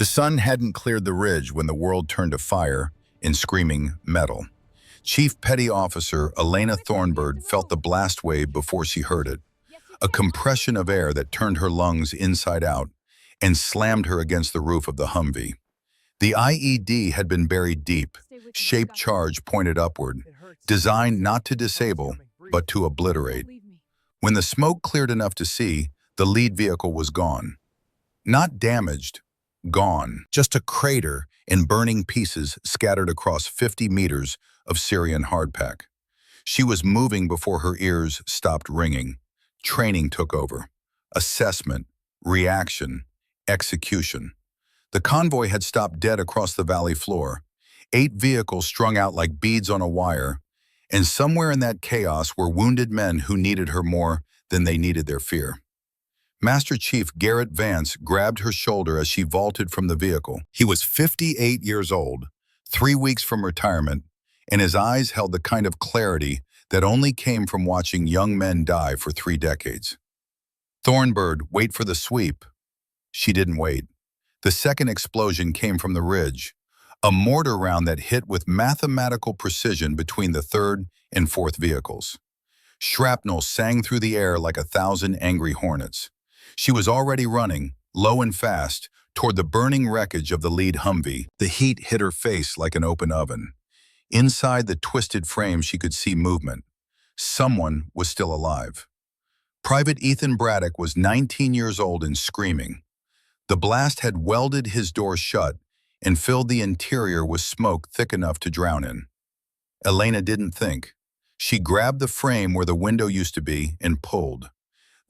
The sun hadn't cleared the ridge when the world turned to fire in screaming metal. Chief Petty Officer Elena Thornburg felt the blast wave before she heard it, a compression of air that turned her lungs inside out and slammed her against the roof of the Humvee. The IED had been buried deep, shaped charge pointed upward, designed not to disable, but to obliterate. When the smoke cleared enough to see, the lead vehicle was gone. Not damaged, gone. Just a crater and burning pieces scattered across 50 meters of Syrian hardpack. She was moving before her ears stopped ringing. Training took over. Assessment, reaction, execution. The convoy had stopped dead across the valley floor. 8 vehicles strung out like beads on a wire, and somewhere in that chaos were wounded men who needed her more than they needed their fear. Master Chief Garrett Vance grabbed her shoulder as she vaulted from the vehicle. He was 58 years old, 3 weeks from retirement, and his eyes held the kind of clarity that only came from watching young men die for 3 decades. Thornburg, wait for the sweep. She didn't wait. The second explosion came from the ridge, a mortar round that hit with mathematical precision between the 3rd and 4th vehicles. Shrapnel sang through the air like 1,000 angry hornets. She was already running, low and fast, toward the burning wreckage of the lead Humvee. The heat hit her face like an open oven. Inside the twisted frame she could see movement. Someone was still alive. Private Ethan Braddock was 19 years old and screaming. The blast had welded his door shut and filled the interior with smoke thick enough to drown in. Elena didn't think. She grabbed the frame where the window used to be and pulled.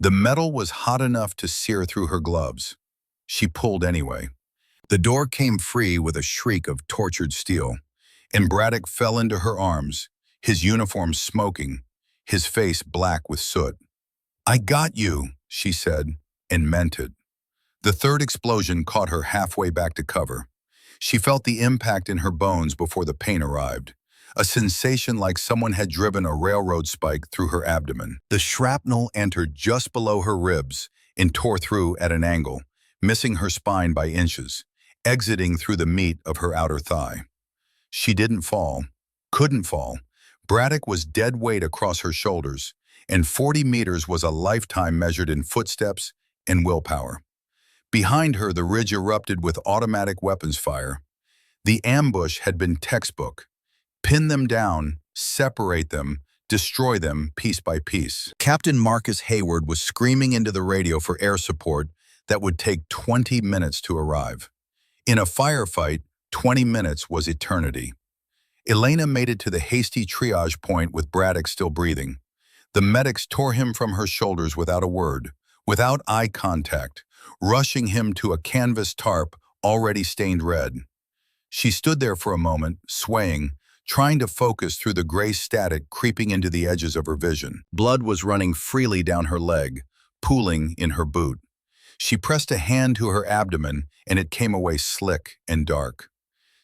The metal was hot enough to sear through her gloves. She pulled anyway. The door came free with a shriek of tortured steel, and Braddock fell into her arms, his uniform smoking, his face black with soot. "I got you," she said, and meant it. The 3rd explosion caught her halfway back to cover. She felt the impact in her bones before the pain arrived, a sensation like someone had driven a railroad spike through her abdomen. The shrapnel entered just below her ribs and tore through at an angle, missing her spine by inches, exiting through the meat of her outer thigh. She didn't fall, couldn't fall. Braddock was dead weight across her shoulders, and 40 meters was a lifetime measured in footsteps and willpower. Behind her, the ridge erupted with automatic weapons fire. The ambush had been textbook. Pin them down, separate them, destroy them piece by piece. Captain Marcus Hayward was screaming into the radio for air support that would take 20 minutes to arrive. In a firefight, 20 minutes was eternity. Elena made it to the hasty triage point with Braddock still breathing. The medics tore him from her shoulders without a word, without eye contact, rushing him to a canvas tarp already stained red. She stood there for a moment, swaying, trying to focus through the gray static creeping into the edges of her vision. Blood was running freely down her leg, pooling in her boot. She pressed a hand to her abdomen, and it came away slick and dark.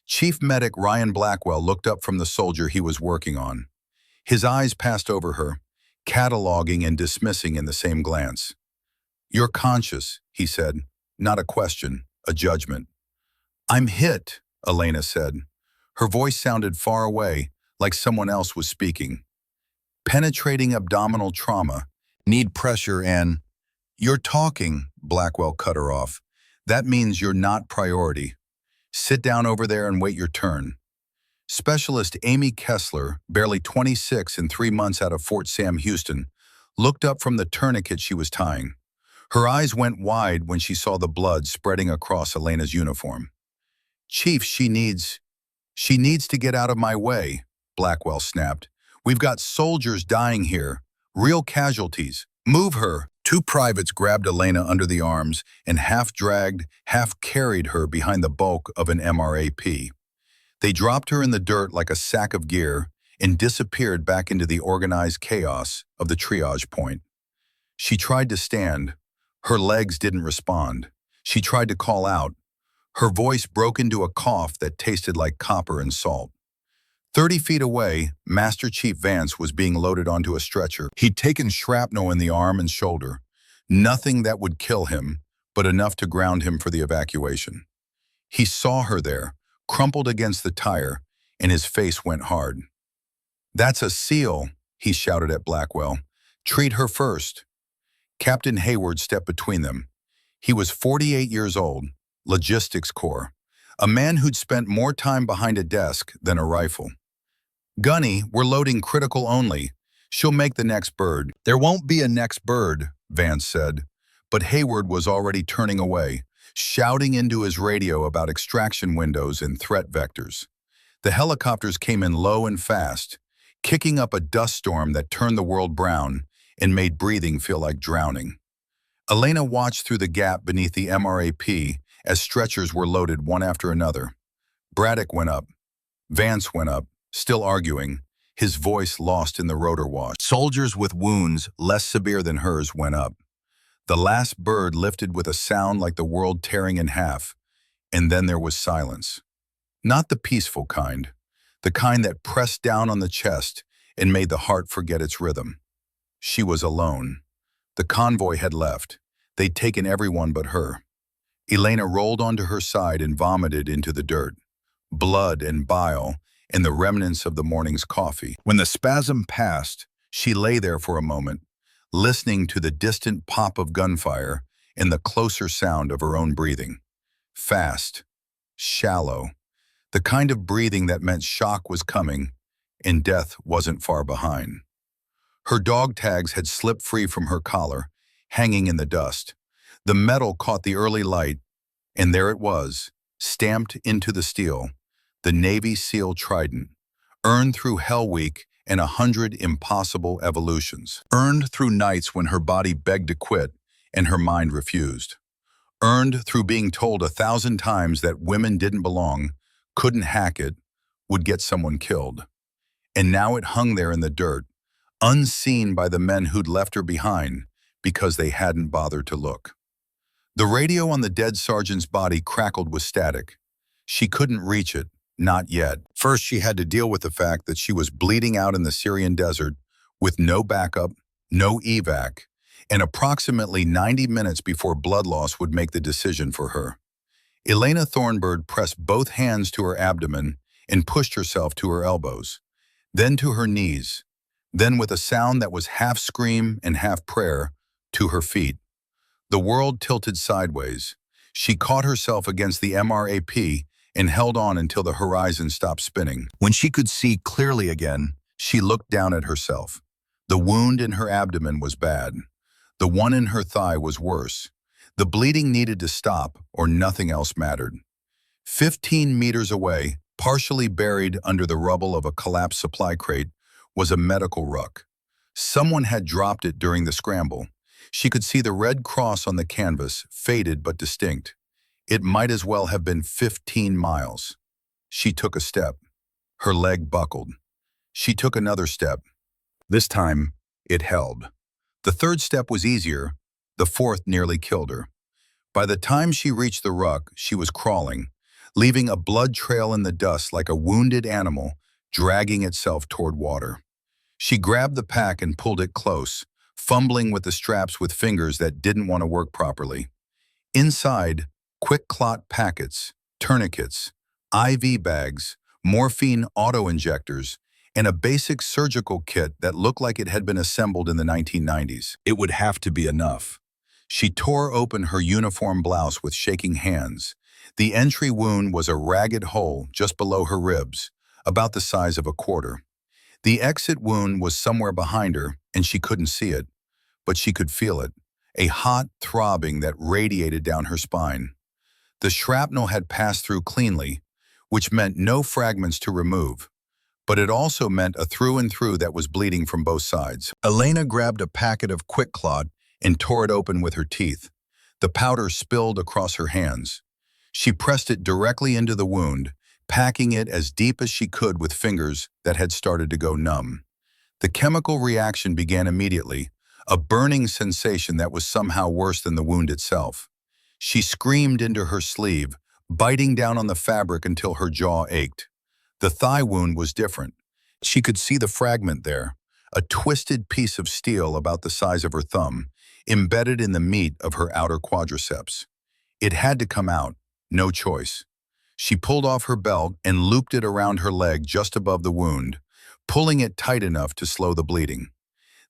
Chief Medic Ryan Blackwell looked up from the soldier he was working on. His eyes passed over her, cataloging and dismissing in the same glance. "You're conscious," he said, not a question, a judgment. "I'm hit," Elena said. Her voice sounded far away, like someone else was speaking. "Penetrating abdominal trauma, need pressure and—" "You're talking," Blackwell cut her off. "That means you're not priority. Sit down over there and wait your turn." Specialist Amy Kessler, barely 26 and 3 months out of Fort Sam Houston, looked up from the tourniquet she was tying. Her eyes went wide when she saw the blood spreading across Elena's uniform. "Chief, she needs to get out of my way," Blackwell snapped. "We've got soldiers dying here, real casualties. Move her." 2 privates grabbed Elena under the arms and half-dragged, half-carried her behind the bulk of an MRAP. They dropped her in the dirt like a sack of gear and disappeared back into the organized chaos of the triage point. She tried to stand. Her legs didn't respond. She tried to call out. Her voice broke into a cough that tasted like copper and salt. 30 feet away, Master Chief Vance was being loaded onto a stretcher. He'd taken shrapnel in the arm and shoulder. Nothing that would kill him, but enough to ground him for the evacuation. He saw her there, crumpled against the tire, and his face went hard. "That's a SEAL," he shouted at Blackwell. "Treat her first." Captain Hayward stepped between them. He was 48 years old, Logistics Corps, a man who'd spent more time behind a desk than a rifle. "Gunny, we're loading critical only. She'll make the next bird." "There won't be a next bird," Vance said, but Hayward was already turning away, shouting into his radio about extraction windows and threat vectors. The helicopters came in low and fast, kicking up a dust storm that turned the world brown and made breathing feel like drowning. Elena watched through the gap beneath the MRAP as stretchers were loaded one after another. Braddock went up. Vance went up, still arguing, his voice lost in the rotor wash. Soldiers with wounds less severe than hers went up. The last bird lifted with a sound like the world tearing in half, and then there was silence. Not the peaceful kind, the kind that pressed down on the chest and made the heart forget its rhythm. She was alone. The convoy had left. They'd taken everyone but her. Elena rolled onto her side and vomited into the dirt, blood and bile and the remnants of the morning's coffee. When the spasm passed, she lay there for a moment, listening to the distant pop of gunfire and the closer sound of her own breathing. Fast, shallow, the kind of breathing that meant shock was coming and death wasn't far behind. Her dog tags had slipped free from her collar, hanging in the dust. The metal caught the early light, and there it was, stamped into the steel, the Navy SEAL Trident, earned through Hell Week and 100 impossible evolutions. Earned through nights when her body begged to quit and her mind refused. Earned through being told 1,000 times that women didn't belong, couldn't hack it, would get someone killed. And now it hung there in the dirt, unseen by the men who'd left her behind because they hadn't bothered to look. The radio on the dead sergeant's body crackled with static. She couldn't reach it, not yet. First, she had to deal with the fact that she was bleeding out in the Syrian desert with no backup, no evac, and approximately 90 minutes before blood loss would make the decision for her. Elena Thornburg pressed both hands to her abdomen and pushed herself to her elbows, then to her knees, then with a sound that was half scream and half prayer, to her feet. The world tilted sideways. She caught herself against the MRAP and held on until the horizon stopped spinning. When she could see clearly again, she looked down at herself. The wound in her abdomen was bad. The one in her thigh was worse. The bleeding needed to stop, or nothing else mattered. 15 meters away, partially buried under the rubble of a collapsed supply crate, was a medical ruck. Someone had dropped it during the scramble. She could see the red cross on the canvas, faded but distinct. It might as well have been 15 miles. She took a step. Her leg buckled. She took another step. This time, it held. The third step was easier. The fourth nearly killed her. By the time she reached the ruck, she was crawling, leaving a blood trail in the dust like a wounded animal dragging itself toward water. She grabbed the pack and pulled it close, fumbling with the straps with fingers that didn't want to work properly. Inside, quick clot packets, tourniquets, IV bags, morphine auto-injectors, and a basic surgical kit that looked like it had been assembled in the 1990s. It would have to be enough. She tore open her uniform blouse with shaking hands. The entry wound was a ragged hole just below her ribs, about the size of a quarter. The exit wound was somewhere behind her, and she couldn't see it, but she could feel it, a hot throbbing that radiated down her spine. The shrapnel had passed through cleanly, which meant no fragments to remove, but it also meant a through and through that was bleeding from both sides. Elena grabbed a packet of Quick Clot and tore it open with her teeth. The powder spilled across her hands. She pressed it directly into the wound, packing it as deep as she could with fingers that had started to go numb. The chemical reaction began immediately, a burning sensation that was somehow worse than the wound itself. She screamed into her sleeve, biting down on the fabric until her jaw ached. The thigh wound was different. She could see the fragment there, a twisted piece of steel about the size of her thumb, embedded in the meat of her outer quadriceps. It had to come out, no choice. She pulled off her belt and looped it around her leg just above the wound, pulling it tight enough to slow the bleeding.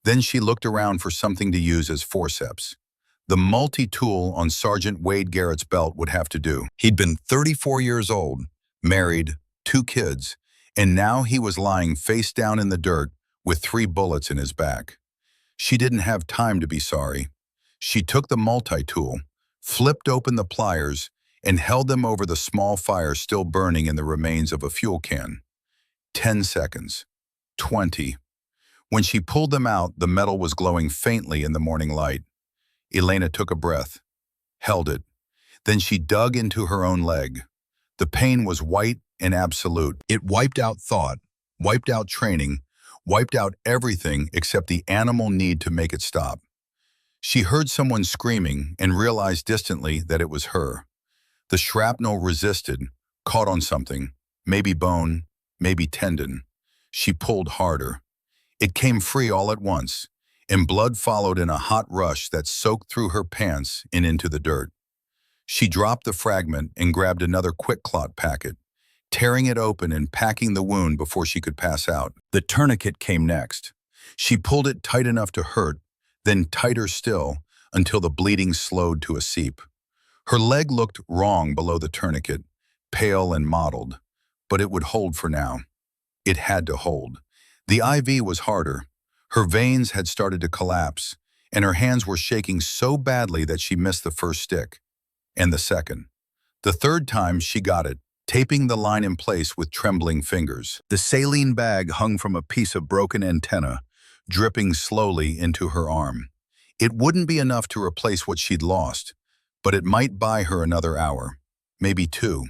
Then she looked around for something to use as forceps. The multi-tool on Sergeant Wade Garrett's belt would have to do. He'd been 34 years old, married, 2 kids, and now he was lying face down in the dirt with 3 bullets in his back. She didn't have time to be sorry. She took the multi-tool, flipped open the pliers, and held them over the small fire still burning in the remains of a fuel can. 10 seconds. 20. When she pulled them out, the metal was glowing faintly in the morning light. Elena took a breath, held it. Then she dug into her own leg. The pain was white and absolute. It wiped out thought, wiped out training, wiped out everything except the animal need to make it stop. She heard someone screaming and realized distantly that it was her. The shrapnel resisted, caught on something, maybe bone, maybe tendon. She pulled harder. It came free all at once, and blood followed in a hot rush that soaked through her pants and into the dirt. She dropped the fragment and grabbed another quick clot packet, tearing it open and packing the wound before she could pass out. The tourniquet came next. She pulled it tight enough to hurt, then tighter still, until the bleeding slowed to a seep. Her leg looked wrong below the tourniquet, pale and mottled, but it would hold for now. It had to hold. The IV was harder. Her veins had started to collapse, and her hands were shaking so badly that she missed the first stick, and the second. The third time she got it, taping the line in place with trembling fingers. The saline bag hung from a piece of broken antenna, dripping slowly into her arm. It wouldn't be enough to replace what she'd lost, but it might buy her another hour, maybe 2.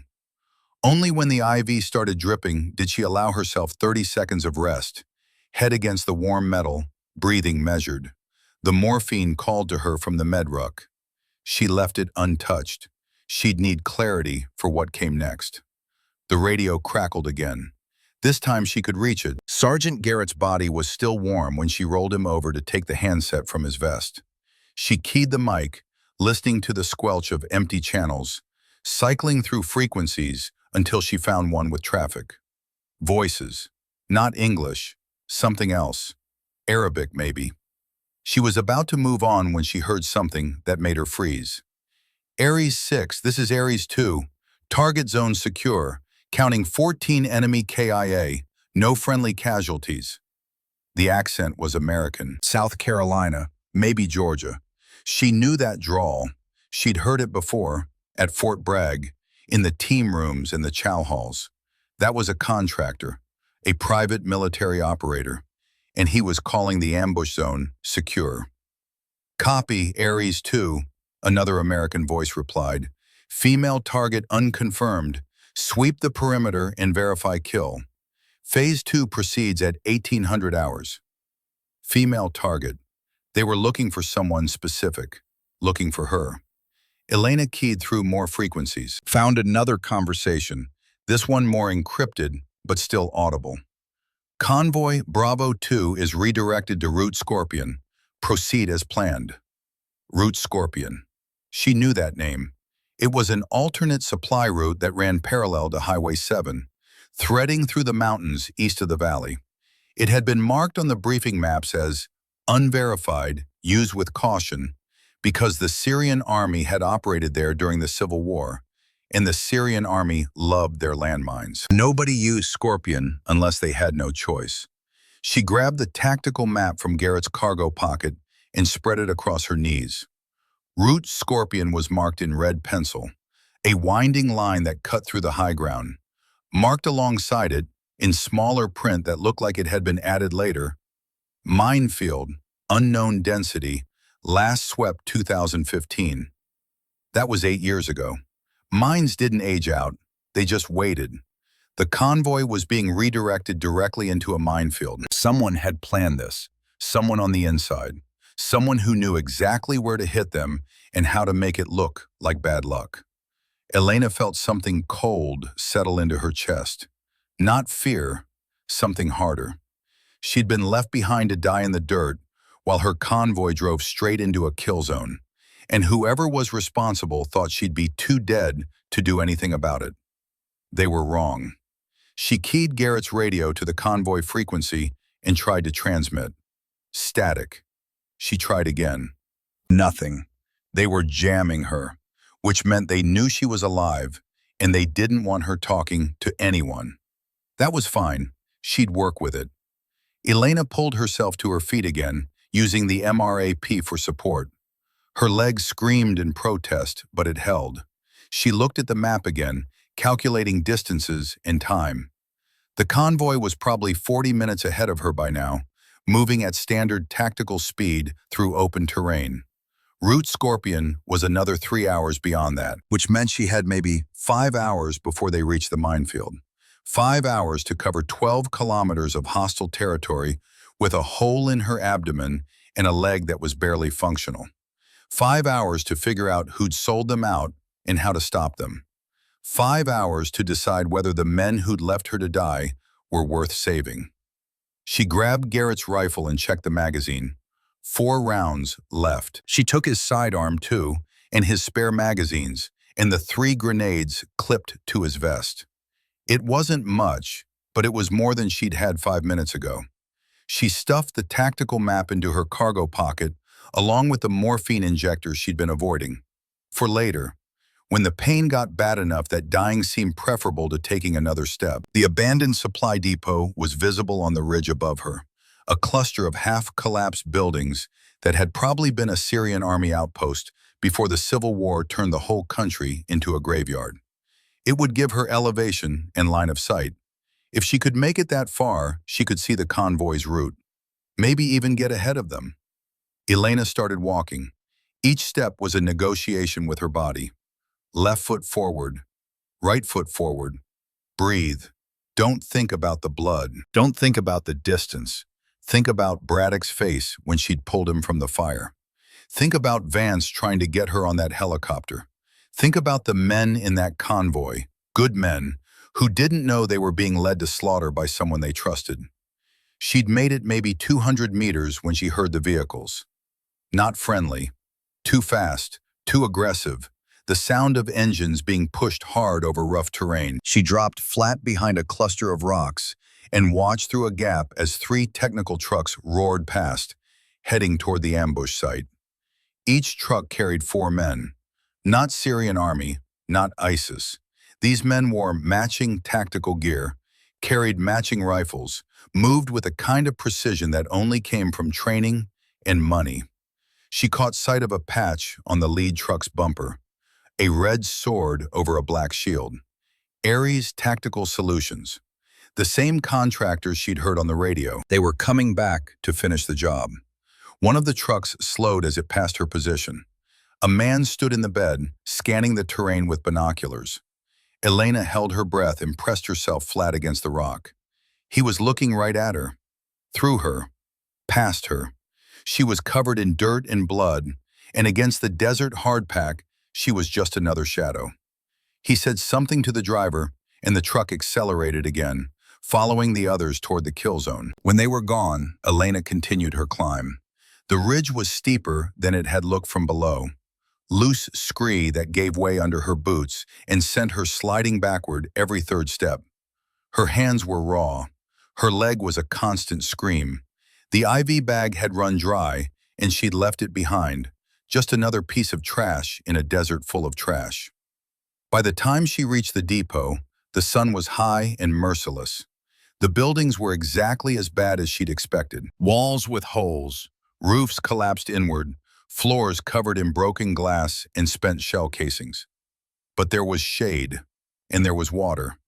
Only when the IV started dripping did she allow herself 30 seconds of rest, head against the warm metal, breathing measured. The morphine called to her from the med ruck. She left it untouched. She'd need clarity for what came next. The radio crackled again. This time she could reach it. Sergeant Garrett's body was still warm when she rolled him over to take the handset from his vest. She keyed the mic, listening to the squelch of empty channels, cycling through frequencies until she found one with traffic. Voices. Not English. Something else. Arabic, maybe. She was about to move on when she heard something that made her freeze. Ares 6, this is Ares 2. Target zone secure. Counting 14 enemy KIA. No friendly casualties. The accent was American. South Carolina, maybe Georgia. She knew that drawl. She'd heard it before, at Fort Bragg, in the team rooms and the chow halls. That was a contractor, a private military operator, and he was calling the ambush zone secure. Copy, Ares 2, another American voice replied. Female target unconfirmed. Sweep the perimeter and verify kill. Phase 2 proceeds at 1800 hours. Female target. They were looking for someone specific, looking for her. Elena keyed through more frequencies, found another conversation, this one more encrypted, but still audible. Convoy Bravo 2 is redirected to Route Scorpion. Proceed as planned. Route Scorpion. She knew that name. It was an alternate supply route that ran parallel to Highway 7, threading through the mountains east of the valley. It had been marked on the briefing maps as unverified, use with caution, because the Syrian army had operated there during the Civil War, and the Syrian army loved their landmines. Nobody used Scorpion unless they had no choice. She grabbed the tactical map from Garrett's cargo pocket and spread it across her knees. Route Scorpion was marked in red pencil, a winding line that cut through the high ground. Marked alongside it, in smaller print that looked like it had been added later, Minefield, unknown density, last swept 2015. That was 8 years ago. Mines didn't age out, they just waited. The convoy was being redirected directly into a minefield. Someone had planned this, someone on the inside, someone who knew exactly where to hit them and how to make it look like bad luck. Elena felt something cold settle into her chest. Not fear, something harder. She'd been left behind to die in the dirt while her convoy drove straight into a kill zone, and whoever was responsible thought she'd be too dead to do anything about it. They were wrong. She keyed Garrett's radio to the convoy frequency and tried to transmit. Static. She tried again. Nothing. They were jamming her, which meant they knew she was alive, and they didn't want her talking to anyone. That was fine. She'd work with it. Elena pulled herself to her feet again, using the MRAP for support. Her legs screamed in protest, but it held. She looked at the map again, calculating distances and time. The convoy was probably 40 minutes ahead of her by now, moving at standard tactical speed through open terrain. Route Scorpion was another 3 hours beyond that, which meant she had maybe 5 hours before they reached the minefield. 5 hours to cover 12 kilometers of hostile territory with a hole in her abdomen and a leg that was barely functional. 5 hours to figure out who'd sold them out and how to stop them. 5 hours to decide whether the men who'd left her to die were worth saving. She grabbed Garrett's rifle and checked the magazine. 4 rounds left. She took his sidearm too, and his spare magazines, and the 3 grenades clipped to his vest. It wasn't much, but it was more than she'd had 5 minutes ago. She stuffed the tactical map into her cargo pocket, along with the morphine injector she'd been avoiding. For later, when the pain got bad enough that dying seemed preferable to taking another step. The abandoned supply depot was visible on the ridge above her, a cluster of half-collapsed buildings that had probably been a Syrian army outpost before the civil war turned the whole country into a graveyard. It would give her elevation and line of sight. If she could make it that far, she could see the convoy's route, maybe even get ahead of them. Elena started walking. Each step was a negotiation with her body. Left foot forward, right foot forward. Breathe. Don't think about the blood. Don't think about the distance. Think about Braddock's face when she'd pulled him from the fire. Think about Vance trying to get her on that helicopter. Think about the men in that convoy, good men, who didn't know they were being led to slaughter by someone they trusted. She'd made it maybe 200 meters when she heard the vehicles. Not friendly. Too fast. Too aggressive. The sound of engines being pushed hard over rough terrain. She dropped flat behind a cluster of rocks and watched through a gap as 3 technical trucks roared past, heading toward the ambush site. Each truck carried 4 men. Not Syrian army, not ISIS. These men wore matching tactical gear, carried matching rifles, moved with a kind of precision that only came from training and money. She caught sight of a patch on the lead truck's bumper. A red sword over a black shield. Ares Tactical Solutions. The same contractors she'd heard on the radio. They were coming back to finish the job. One of the trucks slowed as it passed her position. A man stood in the bed, scanning the terrain with binoculars. Elena held her breath and pressed herself flat against the rock. He was looking right at her, through her, past her. She was covered in dirt and blood, and against the desert hardpack, she was just another shadow. He said something to the driver, and the truck accelerated again, following the others toward the kill zone. When they were gone, Elena continued her climb. The ridge was steeper than it had looked from below. Loose scree that gave way under her boots and sent her sliding backward every 3rd step. Her hands were raw. Her leg was a constant scream. The IV bag had run dry, and she'd left it behind. Just another piece of trash in a desert full of trash. By the time she reached the depot, the sun was high and merciless. The buildings were exactly as bad as she'd expected. Walls with holes, roofs collapsed inward, floors covered in broken glass and spent shell casings. But there was shade, and there was water.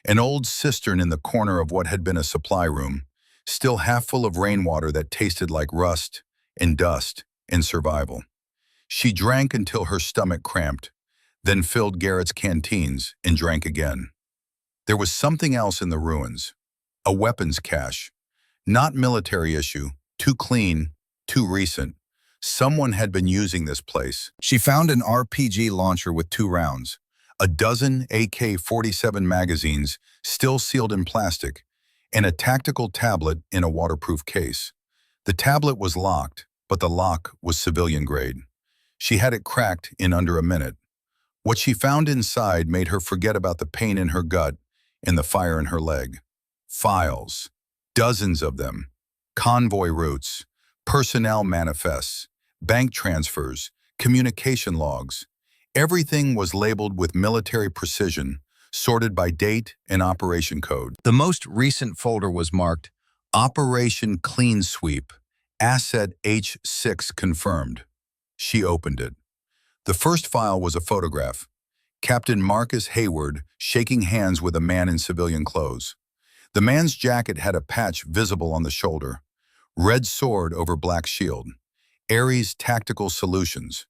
An old cistern in the corner of what had been a supply room, still half full of rainwater that tasted like rust and dust and survival. She drank until her stomach cramped, then filled Garrett's canteens and drank again. There was something else in the ruins. A weapons cache. Not military issue, too clean, too recent. Someone had been using this place. She found an RPG launcher with 2 rounds, a dozen AK-47 magazines still sealed in plastic, and a tactical tablet in a waterproof case. The tablet was locked, but the lock was civilian grade. She had it cracked in under a minute. What she found inside made her forget about the pain in her gut and the fire in her leg. Files, dozens of them, convoy routes, personnel manifests, bank transfers, communication logs. Everything was labeled with military precision, sorted by date and operation code. The most recent folder was marked Operation Clean Sweep, Asset H6 confirmed. She opened it. The first file was a photograph. Captain Marcus Hayward shaking hands with a man in civilian clothes. The man's jacket had a patch visible on the shoulder. Red sword over black shield. Ares Tactical Solutions.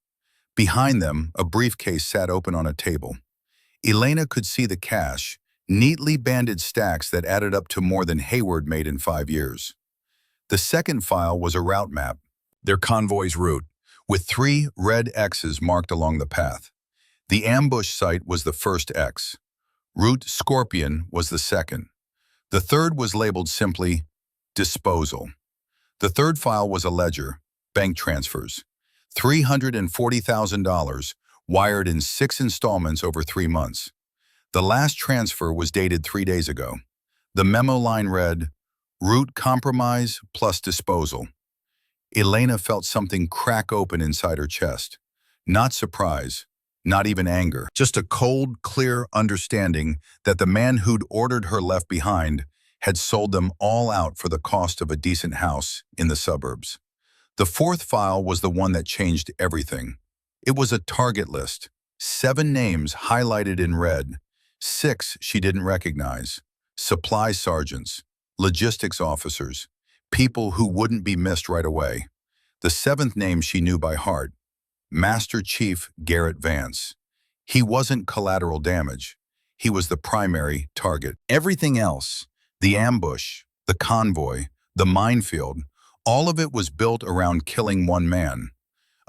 Behind them, a briefcase sat open on a table. Elena could see the cash, neatly banded stacks that added up to more than Hayward made in 5 years. The second file was a route map, their convoy's route, with 3 red X's marked along the path. The ambush site was the first X. Route Scorpion was the second. The third was labeled simply Disposal. The third file was a ledger, bank transfers. $340,000 wired in 6 installments over 3 months. The last transfer was dated 3 days ago. The memo line read, Route compromise plus disposal. Elena felt something crack open inside her chest. Not surprise, not even anger. Just a cold, clear understanding that the man who'd ordered her left behind had sold them all out for the cost of a decent house in the suburbs. The fourth file was the one that changed everything. It was a target list. 7 names highlighted in red. 6 she didn't recognize. Supply sergeants, logistics officers, people who wouldn't be missed right away. The 7th name she knew by heart. Master Chief Garrett Vance. He wasn't collateral damage. He was the primary target. Everything else, the ambush, the convoy, the minefield, all of it was built around killing one man.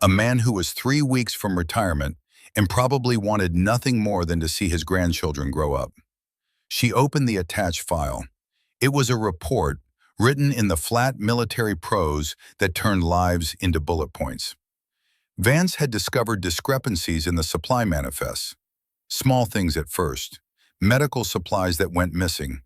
A man who was 3 weeks from retirement and probably wanted nothing more than to see his grandchildren grow up. She opened the attached file. It was a report written in the flat military prose that turned lives into bullet points. Vance had discovered discrepancies in the supply manifests. Small things at first. Medical supplies that went missing.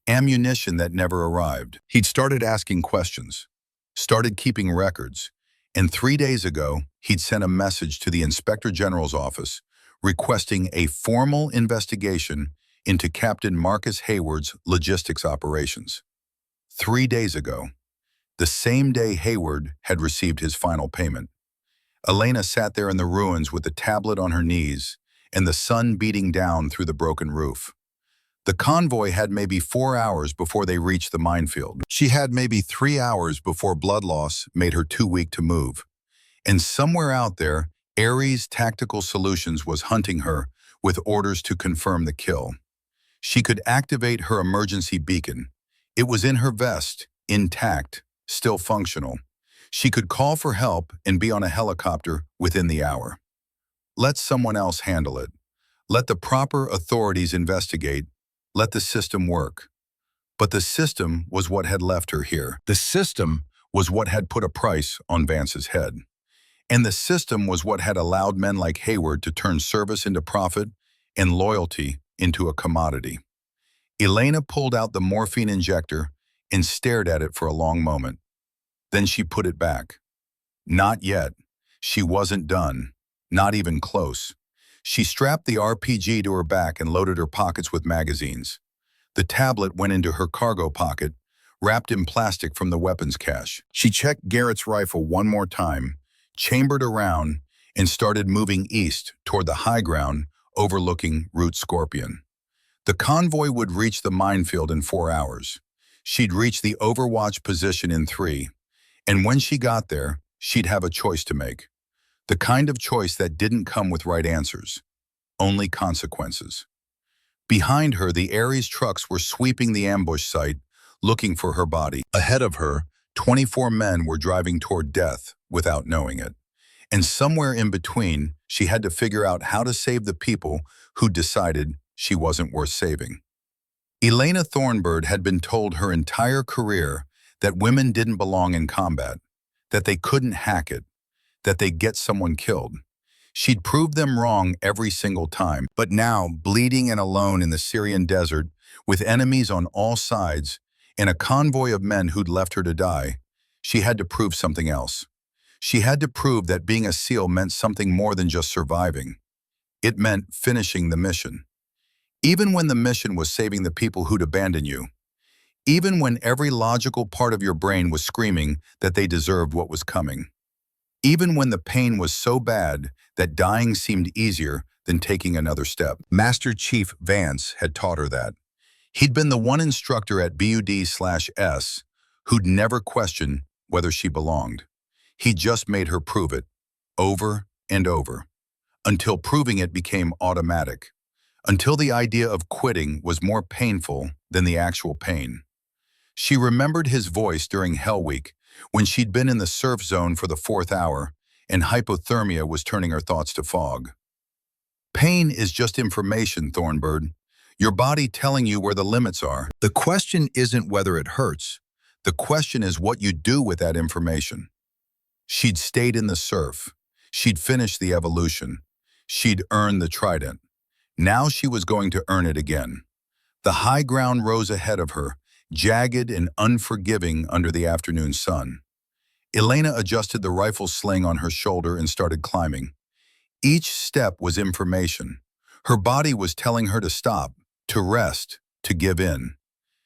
Ammunition that never arrived. He'd started asking questions. Started keeping records. And 3 days ago, he'd sent a message to the Inspector General's office requesting a formal investigation into Captain Marcus Hayward's logistics operations. 3 days ago, the same day Hayward had received his final payment. Elena sat there in the ruins with the tablet on her knees and the sun beating down through the broken roof. The convoy had maybe 4 hours before they reached the minefield. She had maybe 3 hours before blood loss made her too weak to move. And somewhere out there, Ares Tactical Solutions was hunting her with orders to confirm the kill. She could activate her emergency beacon. It was in her vest, intact, still functional. She could call for help and be on a helicopter within the hour. Let someone else handle it. Let the proper authorities investigate. Let the system work. But the system was what had left her here. The system was what had put a price on Vance's head. And the system was what had allowed men like Hayward to turn service into profit and loyalty into a commodity. Elena pulled out the morphine injector and stared at it for a long moment. Then she put it back. Not yet. She wasn't done. Not even close. She strapped the RPG to her back and loaded her pockets with magazines. The tablet went into her cargo pocket, wrapped in plastic from the weapons cache. She checked Garrett's rifle one more time, chambered around, and started moving east toward the high ground overlooking Route Scorpion. The convoy would reach the minefield in 4 hours. She'd reach the overwatch position in 3. And when she got there, she'd have a choice to make. The kind of choice that didn't come with right answers, only consequences. Behind her, the Ares trucks were sweeping the ambush site, looking for her body. Ahead of her, 24 men were driving toward death without knowing it. And somewhere in between, she had to figure out how to save the people who decided she wasn't worth saving. Elena Thornburg had been told her entire career that women didn't belong in combat, that they couldn't hack it, that they'd get someone killed. She'd proved them wrong every single time, but now, bleeding and alone in the Syrian desert, with enemies on all sides, in a convoy of men who'd left her to die, she had to prove something else. She had to prove that being a SEAL meant something more than just surviving. It meant finishing the mission. Even when the mission was saving the people who'd abandoned you, even when every logical part of your brain was screaming that they deserved what was coming. Even when the pain was so bad that dying seemed easier than taking another step. Master Chief Vance had taught her that. He'd been the one instructor at BUD/S who'd never questioned whether she belonged. He just made her prove it, over and over, until proving it became automatic, until the idea of quitting was more painful than the actual pain. She remembered his voice during Hell Week, when she'd been in the surf zone for the 4th hour, and hypothermia was turning her thoughts to fog. Pain is just information, Thornbird. Your body telling you where the limits are. The question isn't whether it hurts. The question is what you do with that information. She'd stayed in the surf. She'd finished the evolution. She'd earned the trident. Now she was going to earn it again. The high ground rose ahead of her, jagged and unforgiving under the afternoon sun. Elena adjusted the rifle sling on her shoulder and started climbing. Each step was information. Her body was telling her to stop, to rest, to give in.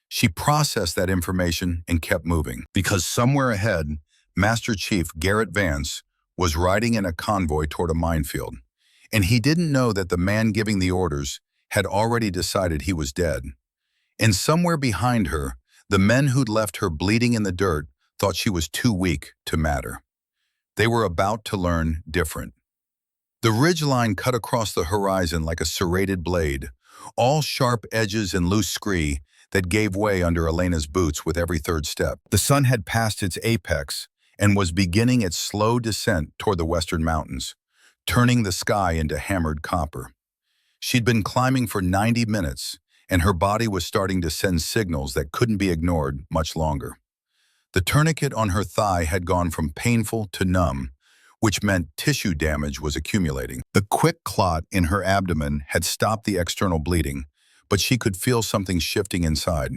She processed that information and kept moving, because somewhere ahead, Master Chief Garrett Vance was riding in a convoy toward a minefield, and he didn't know that the man giving the orders had already decided he was dead. And somewhere behind her, the men who'd left her bleeding in the dirt thought she was too weak to matter. They were about to learn different. The ridgeline cut across the horizon like a serrated blade, all sharp edges and loose scree that gave way under Elena's boots with every third step. The sun had passed its apex and was beginning its slow descent toward the western mountains, turning the sky into hammered copper. She'd been climbing for 90 minutes, and her body was starting to send signals that couldn't be ignored much longer. The tourniquet on her thigh had gone from painful to numb, which meant tissue damage was accumulating. The quick clot in her abdomen had stopped the external bleeding, but she could feel something shifting inside,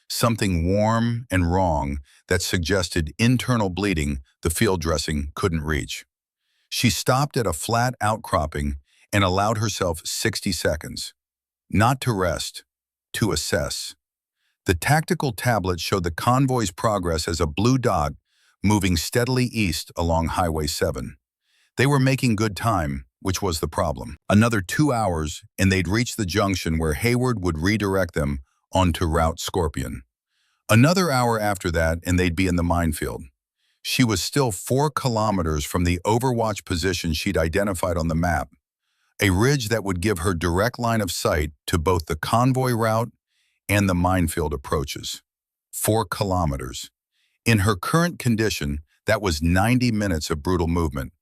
something warm and wrong that suggested internal bleeding the field dressing couldn't reach. She stopped at a flat outcropping and allowed herself 60 seconds, not to rest, to assess. The tactical tablet showed the convoy's progress as a blue dot moving steadily east along Highway 7. They were making good time, which was the problem. Another 2 hours, and they'd reach the junction where Hayward would redirect them onto Route Scorpion. Another hour after that, and they'd be in the minefield. She was still 4 kilometers from the Overwatch position she'd identified on the map, a ridge that would give her direct line of sight to both the convoy route and the minefield approaches. 4 kilometers. In her current condition, that was 90 minutes of brutal movement,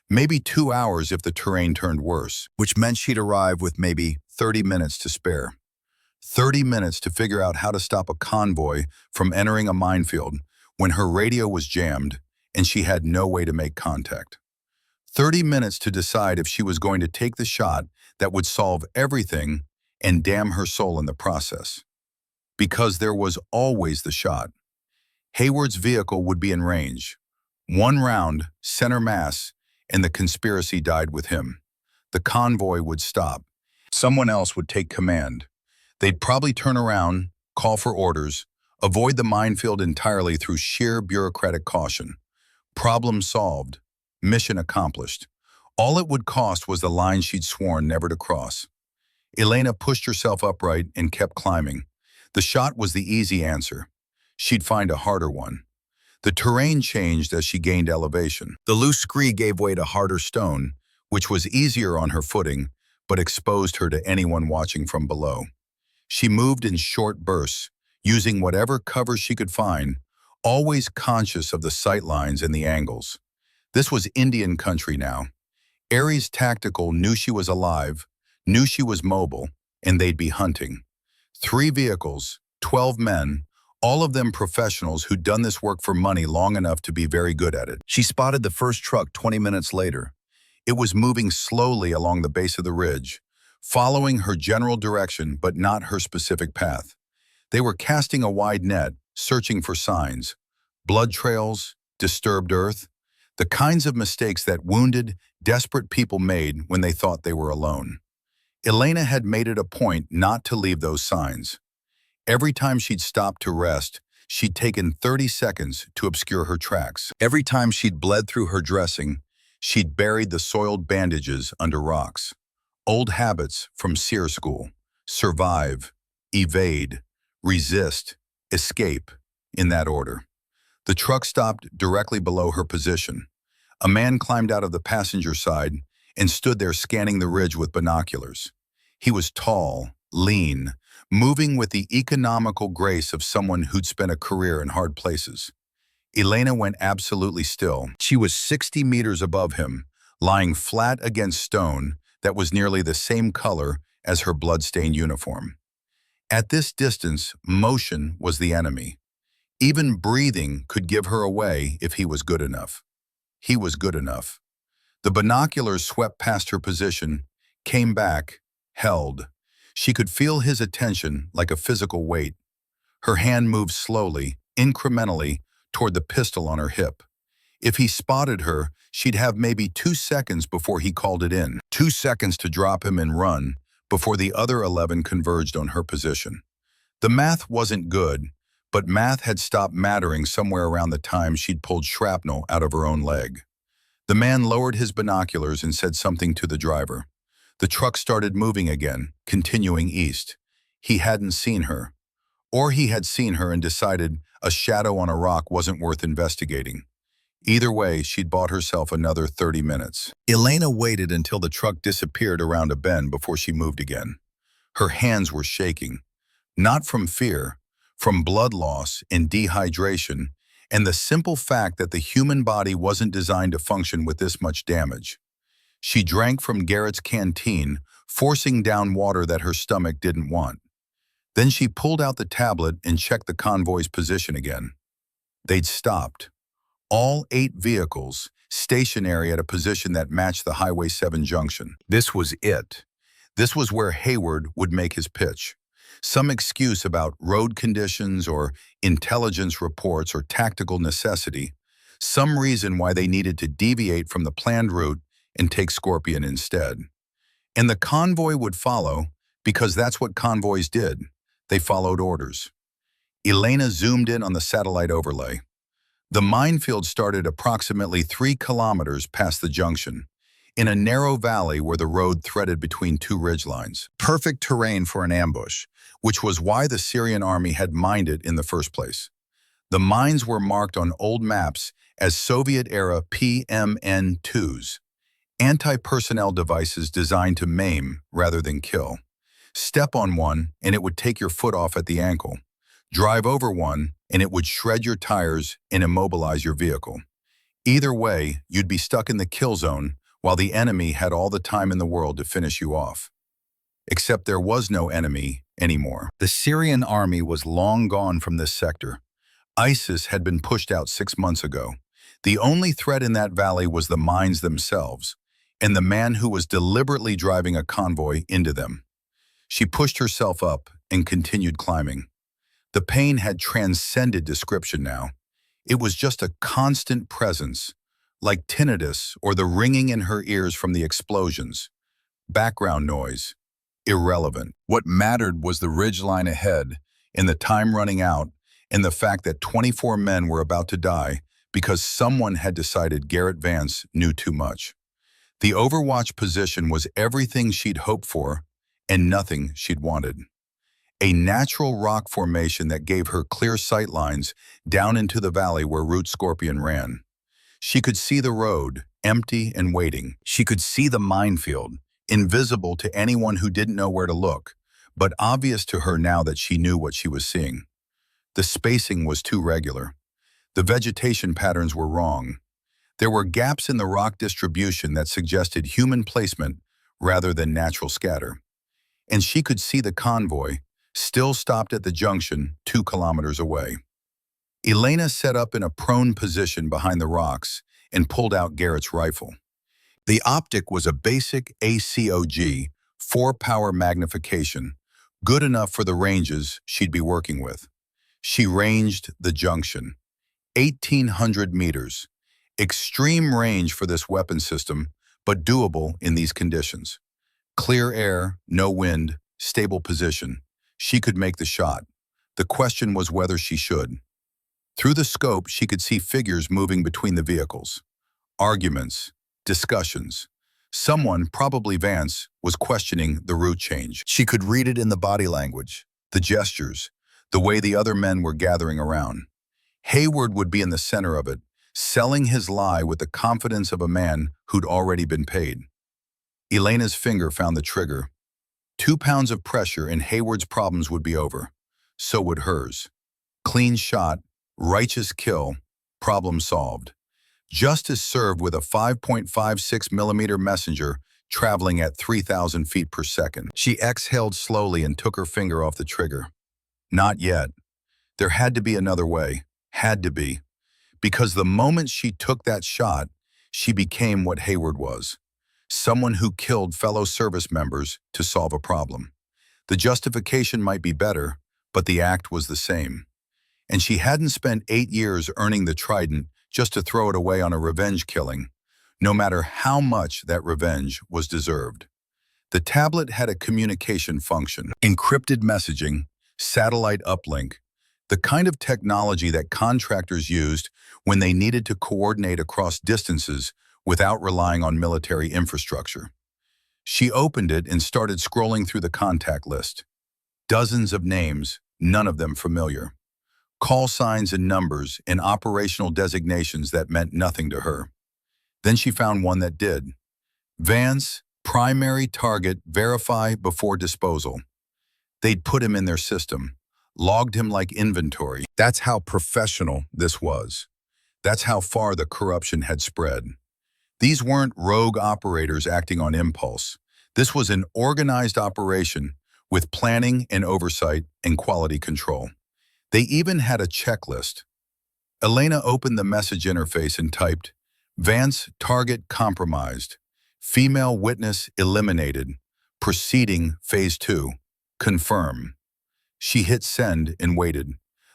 maybe 2 hours if the terrain turned worse, which meant she'd arrive with maybe 30 minutes to spare. 30 minutes to figure out how to stop a convoy from entering a minefield when her radio was jammed and she had no way to make contact. 30 minutes to decide if she was going to take the shot that would solve everything and damn her soul in the process. Because there was always the shot. Hayward's vehicle would be in range. 1 round, center mass, and the conspiracy died with him. The convoy would stop. Someone else would take command. They'd probably turn around, call for orders, avoid the minefield entirely through sheer bureaucratic caution. Problem solved. Mission accomplished. All it would cost was the line she'd sworn never to cross. Elena pushed herself upright and kept climbing. The shot was the easy answer. She'd find a harder one. The terrain changed as she gained elevation. The loose scree gave way to harder stone, which was easier on her footing, but exposed her to anyone watching from below. She moved in short bursts, using whatever cover she could find, always conscious of the sight lines and the angles. This was Indian country now. Ares Tactical knew she was alive, knew she was mobile, and they'd be hunting. 3 vehicles, 12 men, all of them professionals who'd done this work for money long enough to be very good at it. She spotted the first truck 20 minutes later. It was moving slowly along the base of the ridge, following her general direction but not her specific path. They were casting a wide net, searching for signs, blood trails, disturbed earth, the kinds of mistakes that wounded, desperate people made when they thought they were alone. Elena had made it a point not to leave those signs. Every time she'd stopped to rest, she'd taken 30 seconds to obscure her tracks. Every time she'd bled through her dressing, she'd buried the soiled bandages under rocks. Old habits from SEER school: survive, evade, resist, escape, in that order. The truck stopped directly below her position. A man climbed out of the passenger side and stood there scanning the ridge with binoculars. He was tall, lean, moving with the economical grace of someone who'd spent a career in hard places. Elena went absolutely still. She was 60 meters above him, lying flat against stone that was nearly the same color as her blood-stained uniform. At this distance, motion was the enemy. Even breathing could give her away if he was good enough. He was good enough. The binoculars swept past her position, came back, held. She could feel his attention like a physical weight. Her hand moved slowly, incrementally, toward the pistol on her hip. If he spotted her, she'd have maybe 2 seconds before he called it in. 2 seconds to drop him and run before the other 11 converged on her position. The math wasn't good, but math had stopped mattering somewhere around the time she'd pulled shrapnel out of her own leg. The man lowered his binoculars and said something to the driver. The truck started moving again, continuing east. He hadn't seen her. Or he had seen her and decided a shadow on a rock wasn't worth investigating. Either way, she'd bought herself another 30 minutes. Elena waited until the truck disappeared around a bend before she moved again. Her hands were shaking, not from fear, from blood loss and dehydration, and the simple fact that the human body wasn't designed to function with this much damage. She drank from Garrett's canteen, forcing down water that her stomach didn't want. Then she pulled out the tablet and checked the convoy's position again. They'd stopped. All 8 vehicles, stationary at a position that matched the Highway 7 junction. This was it. This was where Hayward would make his pitch. Some excuse about road conditions or intelligence reports or tactical necessity. Some reason why they needed to deviate from the planned route and take Scorpion instead. And the convoy would follow, because that's what convoys did. They followed orders. Elena zoomed in on the satellite overlay. The minefield started approximately 3 kilometers past the junction, in a narrow valley where the road threaded between 2 ridgelines. Perfect terrain for an ambush, which was why the Syrian army had mined it in the first place. The mines were marked on old maps as Soviet-era PMN-2s, anti-personnel devices designed to maim rather than kill. Step on one and it would take your foot off at the ankle. Drive over one and it would shred your tires and immobilize your vehicle. Either way, you'd be stuck in the kill zone while the enemy had all the time in the world to finish you off. Except there was no enemy anymore. The Syrian army was long gone from this sector. ISIS had been pushed out 6 months ago. The only threat in that valley was the mines themselves, and the man who was deliberately driving a convoy into them. She pushed herself up and continued climbing. The pain had transcended description now. It was just a constant presence, like tinnitus or the ringing in her ears from the explosions. Background noise. Irrelevant. What mattered was the ridgeline ahead, and the time running out, and the fact that 24 men were about to die because someone had decided Garrett Vance knew too much. The Overwatch position was everything she'd hoped for and nothing she'd wanted. A natural rock formation that gave her clear sight lines down into the valley where Route Scorpion ran. She could see the road, empty and waiting. She could see the minefield, invisible to anyone who didn't know where to look, but obvious to her now that she knew what she was seeing. The spacing was too regular. The vegetation patterns were wrong. There were gaps in the rock distribution that suggested human placement rather than natural scatter. And she could see the convoy, still stopped at the junction 2 kilometers away. Elena set up in a prone position behind the rocks and pulled out Garrett's rifle. The optic was a basic ACOG, 4-power magnification, good enough for the ranges she'd be working with. She ranged the junction, 1,800 meters. Extreme range for this weapon system, but doable in these conditions. Clear air, no wind, stable position. She could make the shot. The question was whether she should. Through the scope, she could see figures moving between the vehicles. Arguments, discussions. Someone, probably Vance, was questioning the route change. She could read it in the body language, the gestures, the way the other men were gathering around. Hayward would be in the center of it, selling his lie with the confidence of a man who'd already been paid. Elena's finger found the trigger. 2 pounds of pressure and Hayward's problems would be over. So would hers. Clean shot, righteous kill, problem solved. Justice served with a 5.56 millimeter messenger traveling at 3,000 feet per second. She exhaled slowly and took her finger off the trigger. Not yet. There had to be another way. Had to be. Because the moment she took that shot, she became what Hayward was. Someone who killed fellow service members to solve a problem. The justification might be better, but the act was the same. And she hadn't spent 8 years earning the trident just to throw it away on a revenge killing, no matter how much that revenge was deserved. The tablet had a communication function, encrypted messaging, satellite uplink, the kind of technology that contractors used when they needed to coordinate across distances without relying on military infrastructure. She opened it and started scrolling through the contact list. Dozens of names, none of them familiar. Call signs and numbers and operational designations that meant nothing to her. Then she found one that did. Vance, primary target, verify before disposal. They'd put him in their system, logged him like inventory. That's how professional this was. That's how far the corruption had spread. These weren't rogue operators acting on impulse. This was an organized operation with planning and oversight and quality control. They even had a checklist. Elena opened the message interface and typed, Vance target compromised. Female witness eliminated. Proceeding phase 2. Confirm. She hit send and waited.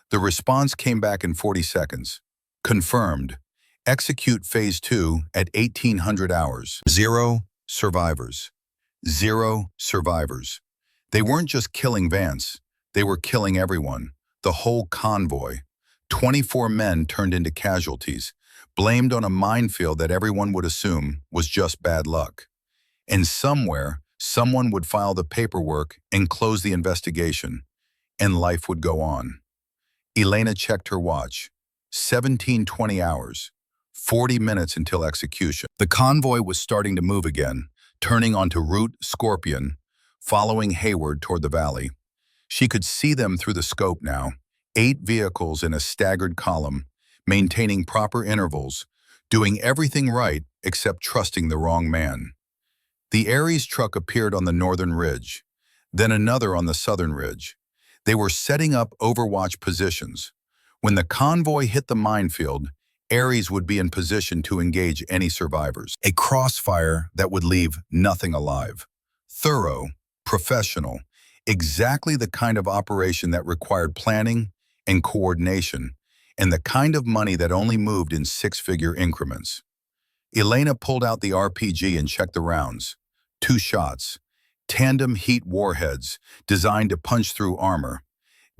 The response came back in 40 seconds. Confirmed. Execute phase 2 at 1800 hours. 0 survivors. 0 survivors. They weren't just killing Vance. They were killing everyone. The whole convoy. 24 men turned into casualties, blamed on a minefield that everyone would assume was just bad luck. And somewhere, someone would file the paperwork and close the investigation, and life would go on. Elena checked her watch. 1720 hours. 40 minutes until execution. The convoy was starting to move again, turning onto Route Scorpion, following Hayward toward the valley. She could see them through the scope now, 8 vehicles in a staggered column, maintaining proper intervals, doing everything right except trusting the wrong man. The Ares truck appeared on the northern ridge, then another on the southern ridge. They were setting up overwatch positions. When the convoy hit the minefield, Ares would be in position to engage any survivors. A crossfire that would leave nothing alive. Thorough, professional, exactly the kind of operation that required planning and coordination, and the kind of money that only moved in 6-figure increments. Elena pulled out the RPG and checked the rounds. 2 shots. Tandem heat warheads designed to punch through armor.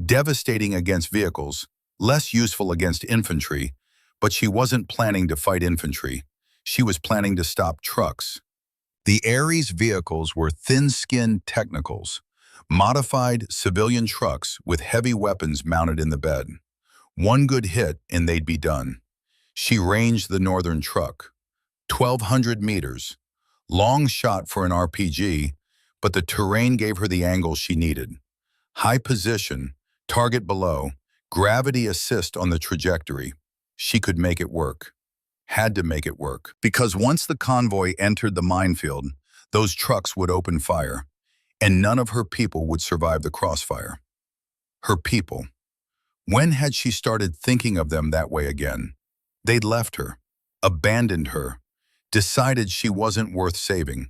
Devastating against vehicles, less useful against infantry, but she wasn't planning to fight infantry. She was planning to stop trucks. The Ares vehicles were thin-skinned technicals, modified civilian trucks with heavy weapons mounted in the bed. One good hit and they'd be done. She ranged the northern truck. 1,200 meters. Long shot for an RPG, but the terrain gave her the angle she needed. High position, target below, gravity assist on the trajectory. She could make it work. Had to make it work. Because once the convoy entered the minefield, those trucks would open fire, and none of her people would survive the crossfire. Her people. When had she started thinking of them that way again? They'd left her, abandoned her, decided she wasn't worth saving.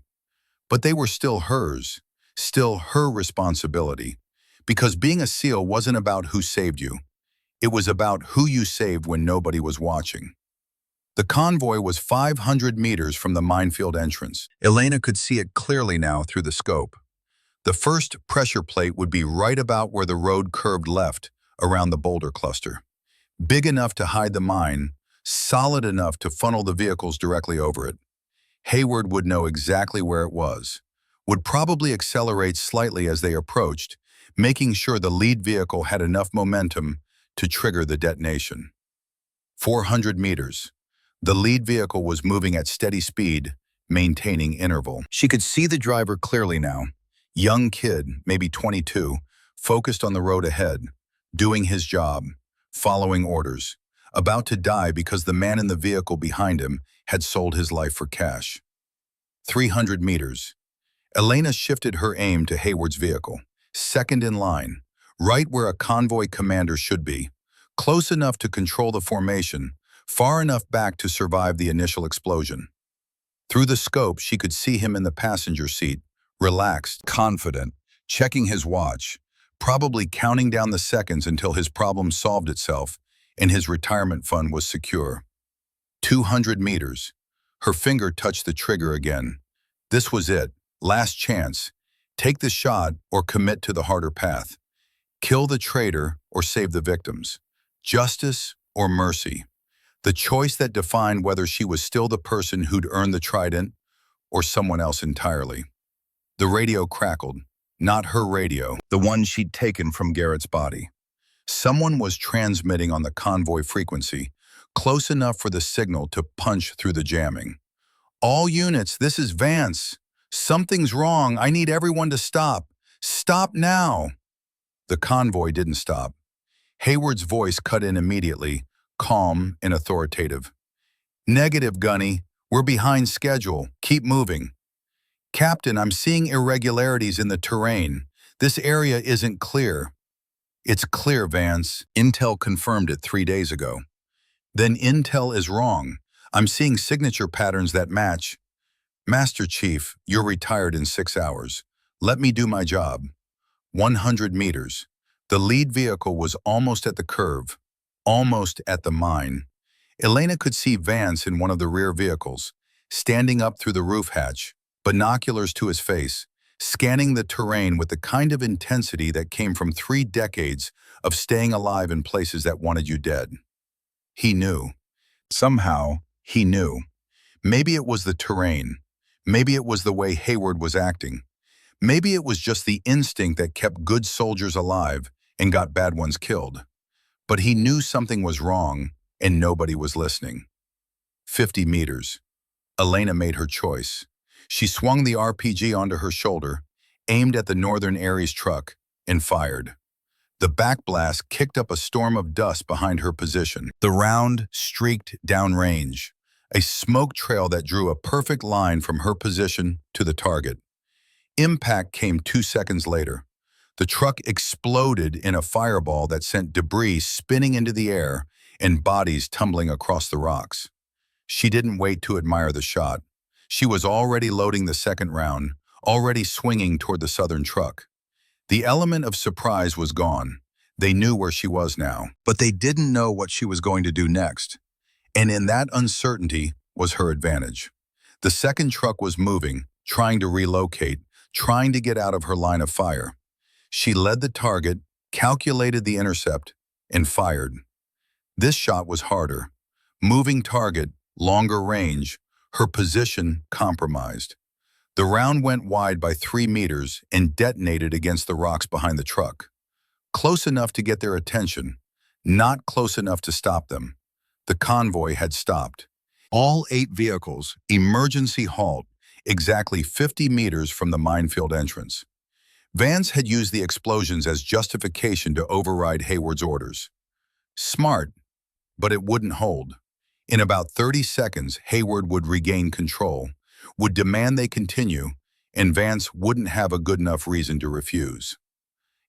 But they were still hers, still her responsibility, because being a SEAL wasn't about who saved you. It was about who you saved when nobody was watching. The convoy was 500 meters from the minefield entrance. Elena could see it clearly now through the scope. The first pressure plate would be right about where the road curved left, around the boulder cluster. Big enough to hide the mine, solid enough to funnel the vehicles directly over it. Hayward would know exactly where it was, would probably accelerate slightly as they approached, making sure the lead vehicle had enough momentum to trigger the detonation. 400 meters. The lead vehicle was moving at steady speed, maintaining interval. She could see the driver clearly now. Young kid, maybe 22, focused on the road ahead, doing his job, following orders, about to die because the man in the vehicle behind him had sold his life for cash. 300 meters. Elena shifted her aim to Hayward's vehicle, second in line, right where a convoy commander should be, close enough to control the formation, far enough back to survive the initial explosion. Through the scope, she could see him in the passenger seat, relaxed, confident, checking his watch, probably counting down the seconds until his problem solved itself and his retirement fund was secure. 200 meters. Her finger touched the trigger again. This was it. Last chance. Take the shot or commit to the harder path. Kill the traitor or save the victims. Justice or mercy. The choice that defined whether she was still the person who'd earned the trident or someone else entirely. The radio crackled. Not her radio, the one she'd taken from Garrett's body. Someone was transmitting on the convoy frequency, close enough for the signal to punch through the jamming. All units, this is Vance. Something's wrong. I need everyone to stop. Stop now. The convoy didn't stop. Hayward's voice cut in immediately, calm and authoritative. Negative, Gunny. We're behind schedule. Keep moving. Captain, I'm seeing irregularities in the terrain. This area isn't clear. It's clear, Vance. Intel confirmed it 3 days ago. Then Intel is wrong. I'm seeing signature patterns that match. Master Chief, you're retired in 6 hours. Let me do my job. 100 meters. The lead vehicle was almost at the curve, almost at the mine. Elena could see Vance in one of the rear vehicles, standing up through the roof hatch, binoculars to his face, scanning the terrain with the kind of intensity that came from 3 decades of staying alive in places that wanted you dead. He knew. Somehow, he knew. Maybe it was the terrain. Maybe it was the way Hayward was acting. Maybe it was just the instinct that kept good soldiers alive and got bad ones killed. But he knew something was wrong, and nobody was listening. 50 meters. Elena made her choice. She swung the RPG onto her shoulder, aimed at the Northern Aries truck, and fired. The backblast kicked up a storm of dust behind her position. The round streaked downrange, a smoke trail that drew a perfect line from her position to the target. Impact came 2 seconds later. The truck exploded in a fireball that sent debris spinning into the air and bodies tumbling across the rocks. She didn't wait to admire the shot. She was already loading the second round, already swinging toward the southern truck. The element of surprise was gone. They knew where she was now, but they didn't know what she was going to do next. And in that uncertainty was her advantage. The second truck was moving, trying to relocate, trying to get out of her line of fire. She led the target, calculated the intercept, and fired. This shot was harder. Moving target, longer range, her position compromised. The round went wide by 3 meters and detonated against the rocks behind the truck. Close enough to get their attention, not close enough to stop them. The convoy had stopped. All 8 vehicles, emergency halt, exactly 50 meters from the minefield entrance. Vance had used the explosions as justification to override Hayward's orders. Smart, but it wouldn't hold. In about 30 seconds, Hayward would regain control, would demand they continue, and Vance wouldn't have a good enough reason to refuse.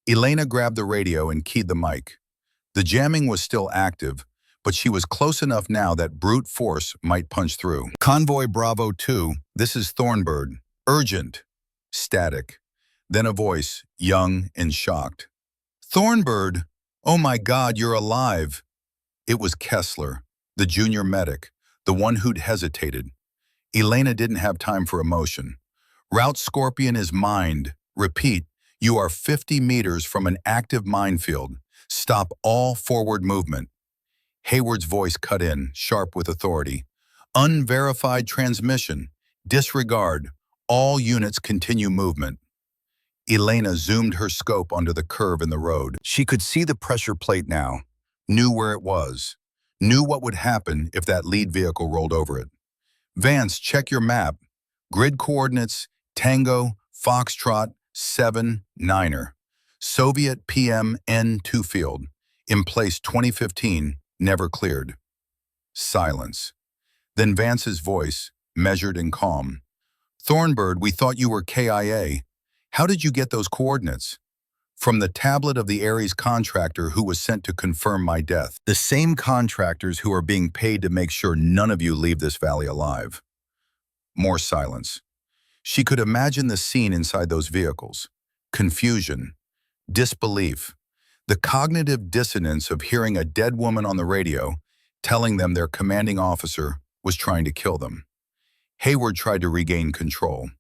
Elena grabbed the radio and keyed the mic. The jamming was still active, but she was close enough now that brute force might punch through. Convoy Bravo 2, this is Thornbird. Urgent. Static. Then a voice, young and shocked. Thornbird, oh my God, you're alive. It was Kessler, the junior medic, the one who'd hesitated. Elena didn't have time for emotion. Route Scorpion is mined. Repeat, you are 50 meters from an active minefield. Stop all forward movement. Hayward's voice cut in, sharp with authority. Unverified transmission. Disregard. All units continue movement. Elena zoomed her scope onto the curve in the road. She could see the pressure plate now, knew where it was, knew what would happen if that lead vehicle rolled over it. Vance, check your map. Grid coordinates, Tango, Foxtrot, 7, 9er. Soviet PM N2 field. In place 2015, never cleared. Silence. Then Vance's voice, measured and calm. Thornbird, we thought you were KIA. How did you get those coordinates? From the tablet of the Ares contractor who was sent to confirm my death. The same contractors who are being paid to make sure none of you leave this valley alive. More silence. She could imagine the scene inside those vehicles. Confusion. Disbelief. The cognitive dissonance of hearing a dead woman on the radio telling them their commanding officer was trying to kill them. Hayward tried to regain control.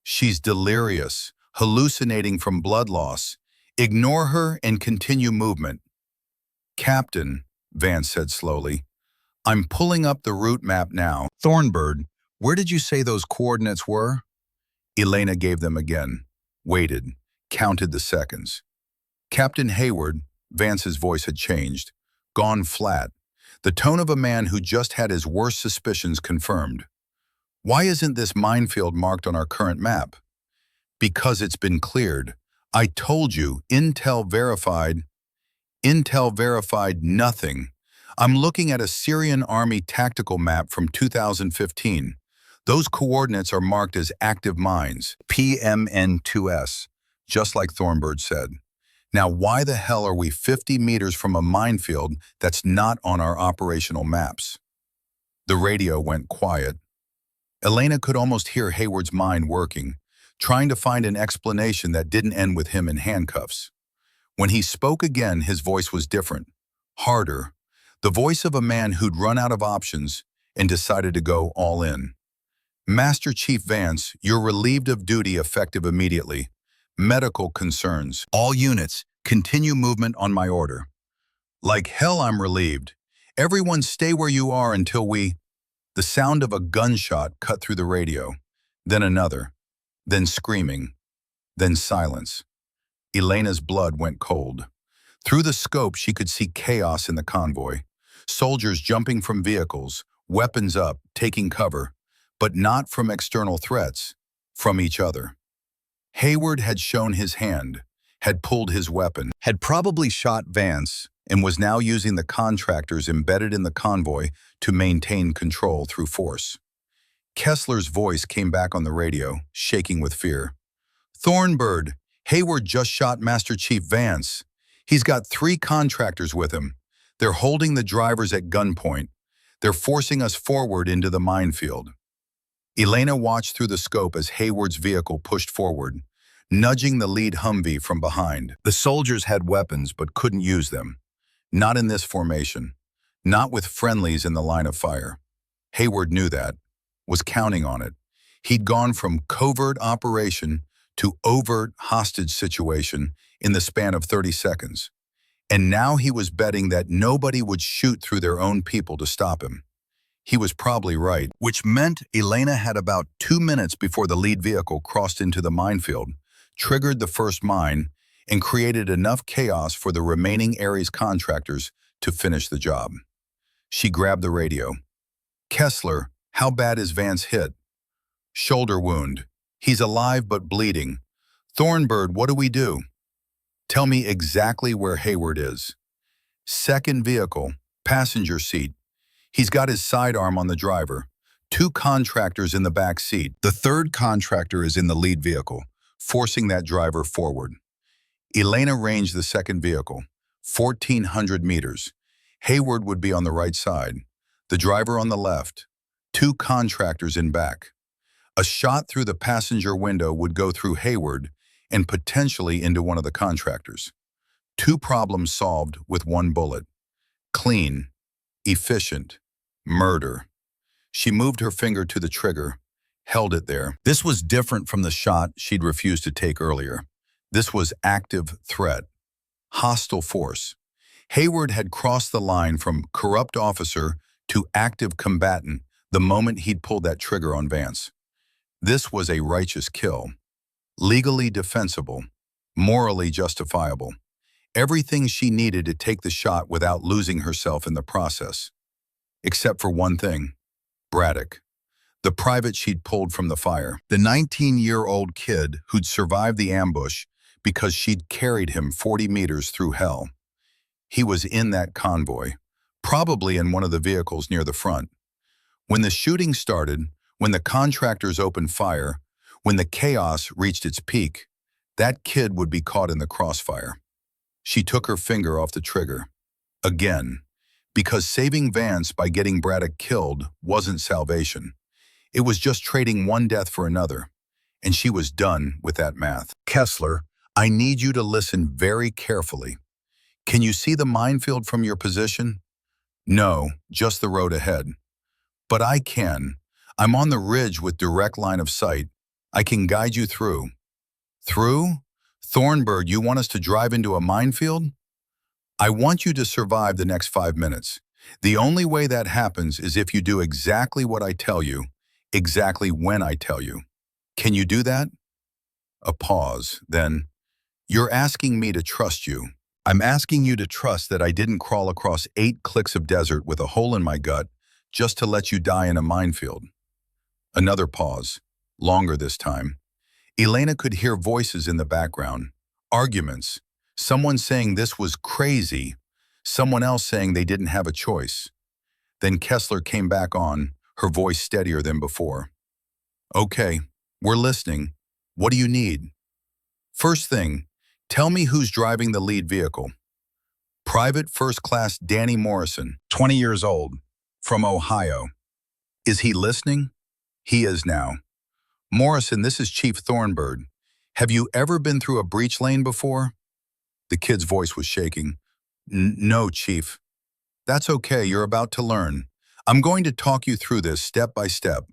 She's delirious, hallucinating from blood loss. Ignore her and continue movement. Captain, Vance said slowly, I'm pulling up the route map now. Thornbird, where did you say those coordinates were? Elena gave them again, waited, counted the seconds. Captain Hayward, Vance's voice had changed, gone flat, the tone of a man who just had his worst suspicions confirmed. Why isn't this minefield marked on our current map? Because it's been cleared. I told you, Intel verified. Intel verified nothing. I'm looking at a Syrian army tactical map from 2015. Those coordinates are marked as active mines, PMN2S, just like Thornbird said. Now, why the hell are we 50 meters from a minefield that's not on our operational maps? The radio went quiet. Elena could almost hear Hayward's mind working, trying to find an explanation that didn't end with him in handcuffs. When he spoke again, his voice was different, harder, the voice of a man who'd run out of options and decided to go all in. Master Chief Vance, you're relieved of duty effective immediately. Medical concerns. All units, continue movement on my order. Like hell I'm relieved. Everyone stay where you are until we... The sound of a gunshot cut through the radio, then another, then screaming, then silence. Elena's blood went cold. Through the scope, she could see chaos in the convoy. Soldiers jumping from vehicles, weapons up, taking cover, but not from external threats, from each other. Hayward had shown his hand, had pulled his weapon, had probably shot Vance, and was now using the contractors embedded in the convoy to maintain control through force. Kessler's voice came back on the radio, shaking with fear. Thornbird, Hayward just shot Master Chief Vance. He's got 3 contractors with him. They're holding the drivers at gunpoint. They're forcing us forward into the minefield. Elena watched through the scope as Hayward's vehicle pushed forward, nudging the lead Humvee from behind. The soldiers had weapons but couldn't use them. Not in this formation. Not with friendlies in the line of fire. Hayward knew that, was counting on it. He'd gone from covert operation to overt hostage situation in the span of 30 seconds. And now he was betting that nobody would shoot through their own people to stop him. He was probably right, which meant Elena had about 2 minutes before the lead vehicle crossed into the minefield, triggered the first mine, and created enough chaos for the remaining Ares contractors to finish the job. She grabbed the radio. Kessler, how bad is Vance hit? Shoulder wound. He's alive but bleeding. Thornbird, what do we do? Tell me exactly where Hayward is. Second vehicle, passenger seat. He's got his sidearm on the driver. 2 contractors in the back seat. The 3rd contractor is in the lead vehicle, forcing that driver forward. Elena ranged the second vehicle, 1,400 meters. Hayward would be on the right side, the driver on the left, two contractors in back. A shot through the passenger window would go through Hayward and potentially into one of the contractors. Two problems solved with one bullet. Clean, efficient, murder. She moved her finger to the trigger, held it there. This was different from the shot she'd refused to take earlier. This was active threat, hostile force. Hayward had crossed the line from corrupt officer to active combatant the moment he'd pulled that trigger on Vance. This was a righteous kill, legally defensible, morally justifiable. Everything she needed to take the shot without losing herself in the process. Except for one thing, Braddock, the private she'd pulled from the fire. The 19-year-old kid who'd survived the ambush because she'd carried him 40 meters through hell. He was in that convoy, probably in one of the vehicles near the front. When the shooting started, when the contractors opened fire, when the chaos reached its peak, that kid would be caught in the crossfire. She took her finger off the trigger. Again, because saving Vance by getting Braddock killed wasn't salvation. It was just trading one death for another, and she was done with that math. Kessler, I need you to listen very carefully. Can you see the minefield from your position? No, just the road ahead. But I can. I'm on the ridge with direct line of sight. I can guide you through. Through? Thornburg, you want us to drive into a minefield? I want you to survive the next 5 minutes. The only way that happens is if you do exactly what I tell you, exactly when I tell you. Can you do that? A pause, then. You're asking me to trust you. I'm asking you to trust that I didn't crawl across 8 clicks of desert with a hole in my gut just to let you die in a minefield. Another pause, longer this time. Elena could hear voices in the background, arguments, someone saying this was crazy, someone else saying they didn't have a choice. Then Kessler came back on, her voice steadier than before. Okay, we're listening. What do you need? First thing, tell me who's driving the lead vehicle. Private First Class Danny Morrison, 20 years old, from Ohio. Is he listening? He is now. Morrison, this is Chief Thornburg. Have you ever been through a breach lane before? The kid's voice was shaking. No, Chief. That's okay, you're about to learn. I'm going to talk you through this step by step.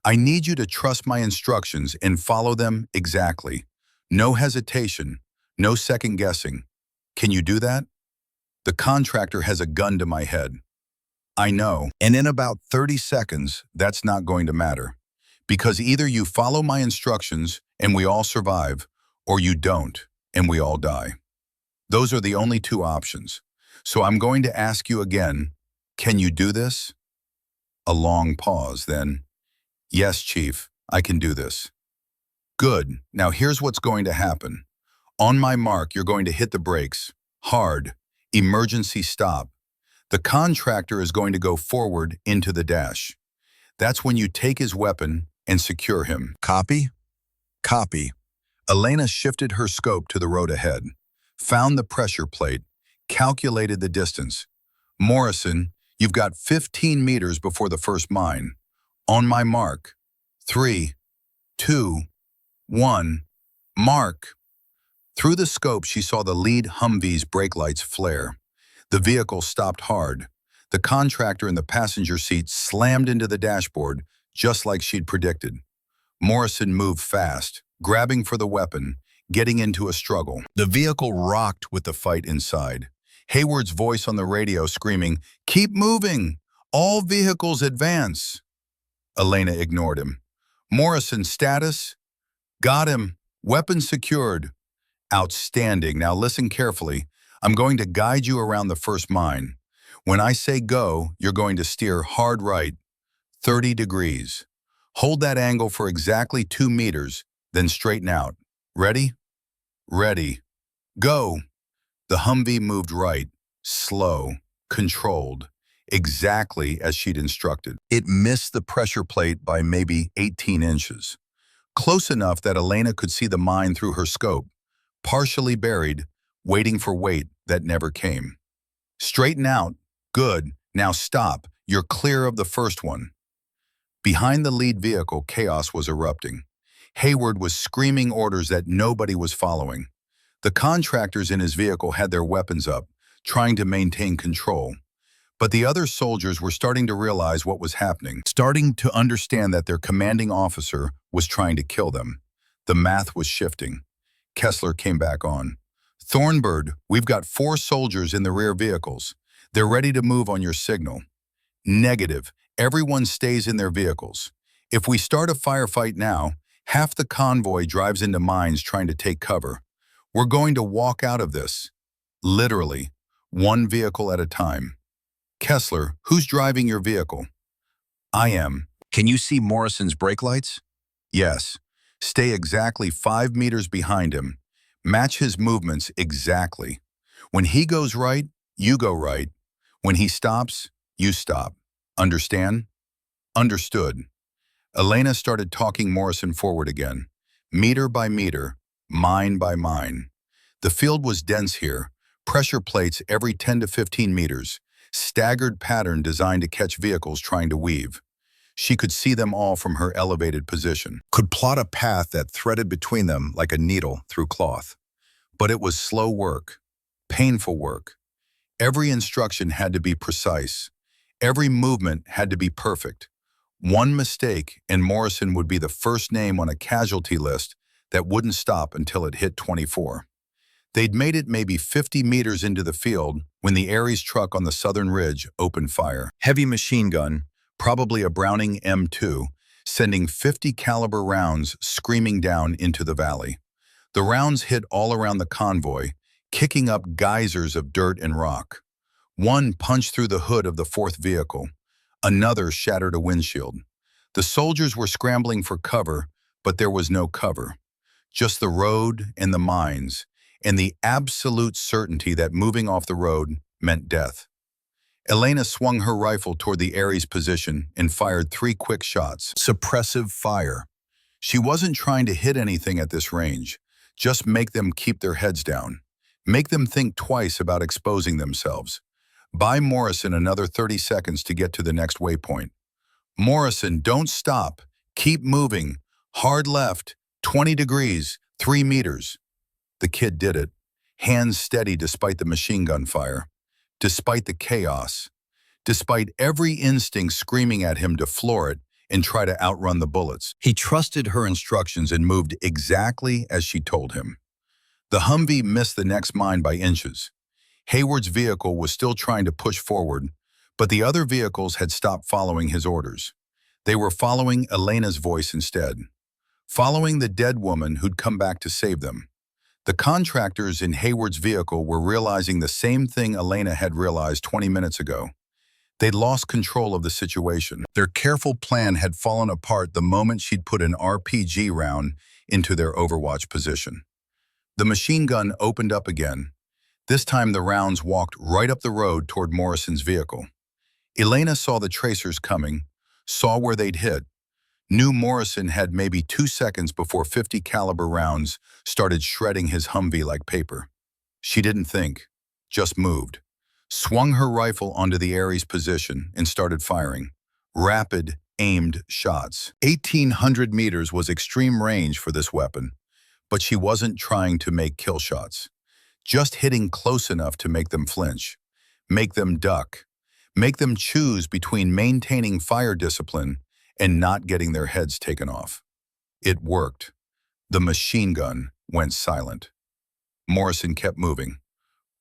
I need you to trust my instructions and follow them exactly. No hesitation, no second guessing. Can you do that? The contractor has a gun to my head. I know, and in about 30 seconds, that's not going to matter. Because either you follow my instructions and we all survive, or you don't and we all die. Those are the only two options. So I'm going to ask you again, can you do this? A long pause, then. Yes, Chief, I can do this. Good. Now here's what's going to happen. On my mark, you're going to hit the brakes. Hard. Emergency stop. The contractor is going to go forward into the dash. That's when you take his weapon and secure him. Copy? Copy. Elena shifted her scope to the road ahead, found the pressure plate, calculated the distance. Morrison, you've got 15 meters before the first mine. On my mark. 3, 2, 1, mark. Through the scope, she saw the lead Humvee's brake lights flare. The vehicle stopped hard. The contractor in the passenger seat slammed into the dashboard, just like she'd predicted. Morrison moved fast, grabbing for the weapon, getting into a struggle. The vehicle rocked with the fight inside. Hayward's voice on the radio screaming, "Keep moving! All vehicles advance!" Elena ignored him. Morrison's status? Got him. Weapon secured. Outstanding. Now listen carefully. I'm going to guide you around the first mine. When I say go, you're going to steer hard right, 30 degrees. Hold that angle for exactly 2 meters, then straighten out. Ready? Ready. Go. The Humvee moved right, slow, controlled, exactly as she'd instructed. It missed the pressure plate by maybe 18 inches. Close enough that Elena could see the mine through her scope, partially buried, waiting for weight that never came. Straighten out, Good, now stop. You're clear of the first one. Behind the lead vehicle, chaos was erupting. Hayward was screaming orders that nobody was following. The contractors in his vehicle had their weapons up, trying to maintain control. But the other soldiers were starting to realize what was happening, starting to understand that their commanding officer was trying to kill them. The math was shifting. Kessler came back on. Thornbird, we've got 4 soldiers in the rear vehicles. They're ready to move on your signal. Negative. Everyone stays in their vehicles. If we start a firefight now, half the convoy drives into mines trying to take cover. We're going to walk out of this. Literally, one vehicle at a time. Kessler, who's driving your vehicle? I am. Can you see Morrison's brake lights? Yes. Stay exactly 5 meters behind him. Match his movements exactly. When he goes right, you go right. When he stops, you stop. Understand? Understood. Elena started talking Morrison forward again, meter by meter, mine by mine. The field was dense here, pressure plates every 10 to 15 meters, staggered pattern designed to catch vehicles trying to weave. She could see them all from her elevated position, could plot a path that threaded between them like a needle through cloth. But it was slow work, painful work. Every instruction had to be precise. Every movement had to be perfect. One mistake and Morrison would be the first name on a casualty list that wouldn't stop until it hit 24. They'd made it maybe 50 meters into the field when the Ares truck on the southern ridge opened fire. Heavy machine gun, probably a Browning M2, sending 50 caliber rounds screaming down into the valley. The rounds hit all around the convoy, kicking up geysers of dirt and rock. One punched through the hood of the 4th vehicle. Another shattered a windshield. The soldiers were scrambling for cover, but there was no cover. Just the road and the mines, and the absolute certainty that moving off the road meant death. Elena swung her rifle toward the Ares position and fired 3 quick shots. Suppressive fire. She wasn't trying to hit anything at this range, just make them keep their heads down. Make them think twice about exposing themselves. Buy Morrison another 30 seconds to get to the next waypoint. Morrison, don't stop. Keep moving. Hard left, 20 degrees, 3 meters. The kid did it, hands steady despite the machine gun fire, despite the chaos, despite every instinct screaming at him to floor it and try to outrun the bullets. He trusted her instructions and moved exactly as she told him. The Humvee missed the next mine by inches. Hayward's vehicle was still trying to push forward, but the other vehicles had stopped following his orders. They were following Elena's voice instead, following the dead woman who'd come back to save them. The contractors in Hayward's vehicle were realizing the same thing Elena had realized 20 minutes ago. They'd lost control of the situation. Their careful plan had fallen apart the moment she'd put an RPG round into their overwatch position. The machine gun opened up again. This time the rounds walked right up the road toward Morrison's vehicle. Elena saw the tracers coming, saw where they'd hit, knew Morrison had maybe 2 seconds before 50 caliber rounds started shredding his Humvee like paper. She didn't think, just moved, swung her rifle onto the Ares position and started firing. Rapid, aimed shots. 1,800 meters was extreme range for this weapon, but she wasn't trying to make kill shots. Just hitting close enough to make them flinch, make them duck, make them choose between maintaining fire discipline and not getting their heads taken off. It worked. The machine gun went silent. Morrison kept moving.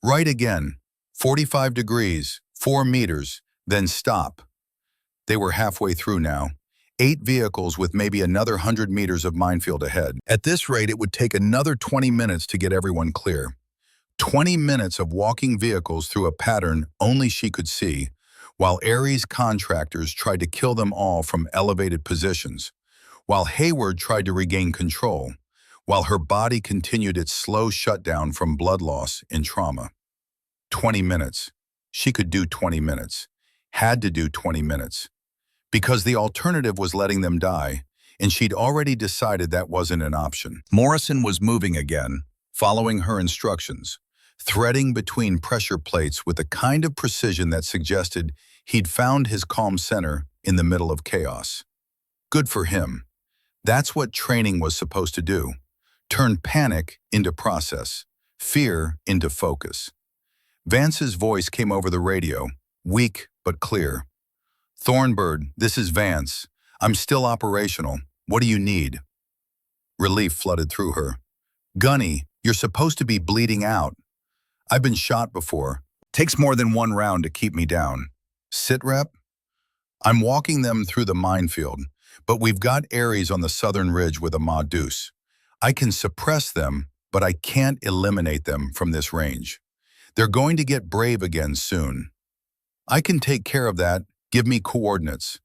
Right again, 45 degrees, 4 meters, then stop. They were halfway through now. 8 vehicles with maybe another 100 meters of minefield ahead. At this rate, it would take another 20 minutes to get everyone clear. 20 minutes of walking vehicles through a pattern only she could see, while Ares contractors tried to kill them all from elevated positions, while Hayward tried to regain control, while her body continued its slow shutdown from blood loss and trauma. 20 minutes. She could do 20 minutes. Had to do 20 minutes. Because the alternative was letting them die, and she'd already decided that wasn't an option. Morrison was moving again, following her instructions, threading between pressure plates with a kind of precision that suggested he'd found his calm center in the middle of chaos. Good for him. That's what training was supposed to do. Turn panic into process, fear into focus. Vance's voice came over the radio, weak but clear. "Thornbird, this is Vance. I'm still operational. What do you need?" Relief flooded through her. "Gunny, you're supposed to be bleeding out. I've been shot before. Takes more than one round to keep me down. Sit rep? I'm walking them through the minefield, but we've got Ares on the southern ridge with a Ma Deuce. I can suppress them, but I can't eliminate them from this range. They're going to get brave again soon. I can take care of that. Give me coordinates."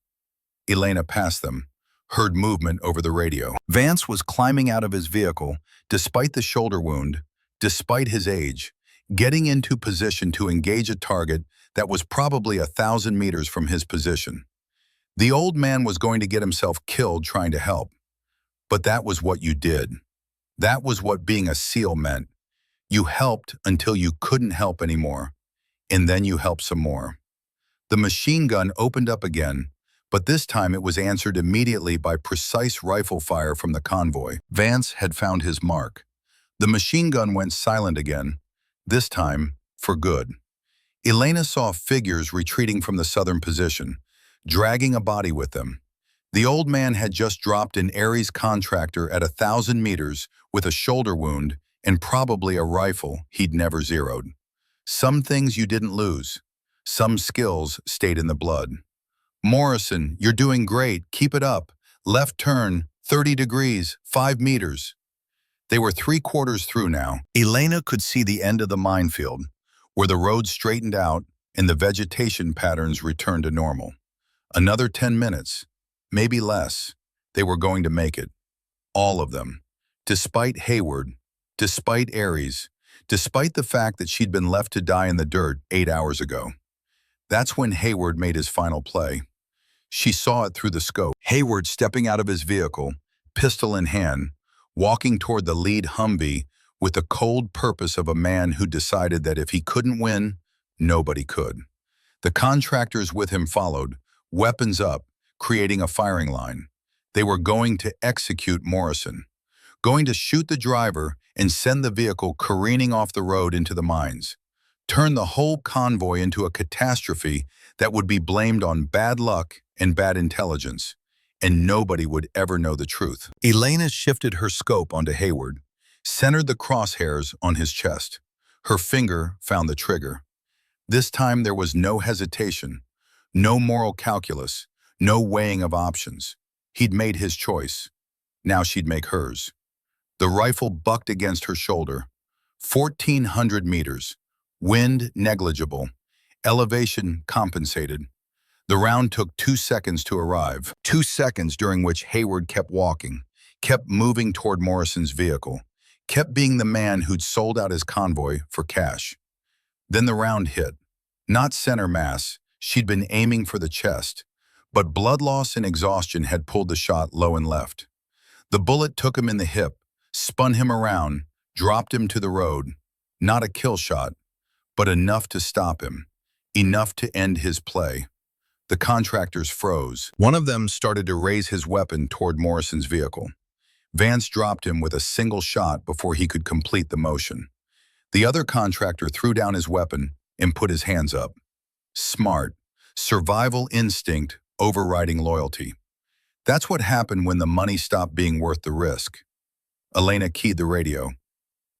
Elena passed them, heard movement over the radio. Vance was climbing out of his vehicle, despite the shoulder wound, despite his age, getting into position to engage a target that was probably 1,000 meters from his position. The old man was going to get himself killed trying to help. But that was what you did. That was what being a SEAL meant. You helped until you couldn't help anymore, and then you helped some more. The machine gun opened up again, but this time it was answered immediately by precise rifle fire from the convoy. Vance had found his mark. The machine gun went silent again, this time for good. Elena saw figures retreating from the southern position, dragging a body with them. The old man had just dropped an Ares contractor at 1,000 meters with a shoulder wound and probably a rifle he'd never zeroed. Some things you didn't lose. Some skills stayed in the blood. "Morrison, you're doing great. Keep it up. Left turn, 30 degrees, 5 meters. They were 3/4 through now. Elena could see the end of the minefield, where the road straightened out and the vegetation patterns returned to normal. Another 10 minutes, maybe less. They were going to make it. All of them. Despite Hayward, despite Ares, despite the fact that she'd been left to die in the dirt 8 hours ago. That's when Hayward made his final play. She saw it through the scope. Hayward stepping out of his vehicle, pistol in hand, walking toward the lead Humvee with the cold purpose of a man who decided that if he couldn't win, nobody could. The contractors with him followed, weapons up, creating a firing line. They were going to execute Morrison, going to shoot the driver and send the vehicle careening off the road into the mines, turn the whole convoy into a catastrophe that would be blamed on bad luck and bad intelligence, and nobody would ever know the truth. Elena shifted her scope onto Hayward, centered the crosshairs on his chest. Her finger found the trigger. This time there was no hesitation, no moral calculus, no weighing of options. He'd made his choice. Now she'd make hers. The rifle bucked against her shoulder. 1,400 meters. Wind negligible. Elevation compensated. The round took 2 seconds to arrive. 2 seconds during which Hayward kept walking, kept moving toward Morrison's vehicle, kept being the man who'd sold out his convoy for cash. Then the round hit. Not center mass, she'd been aiming for the chest, but blood loss and exhaustion had pulled the shot low and left. The bullet took him in the hip, spun him around, dropped him to the road. Not a kill shot, but enough to stop him, enough to end his play. The contractors froze. One of them started to raise his weapon toward Morrison's vehicle. Vance dropped him with a single shot before he could complete the motion. The other contractor threw down his weapon and put his hands up. Smart. Survival instinct overriding loyalty. That's what happened when the money stopped being worth the risk. Elena keyed the radio.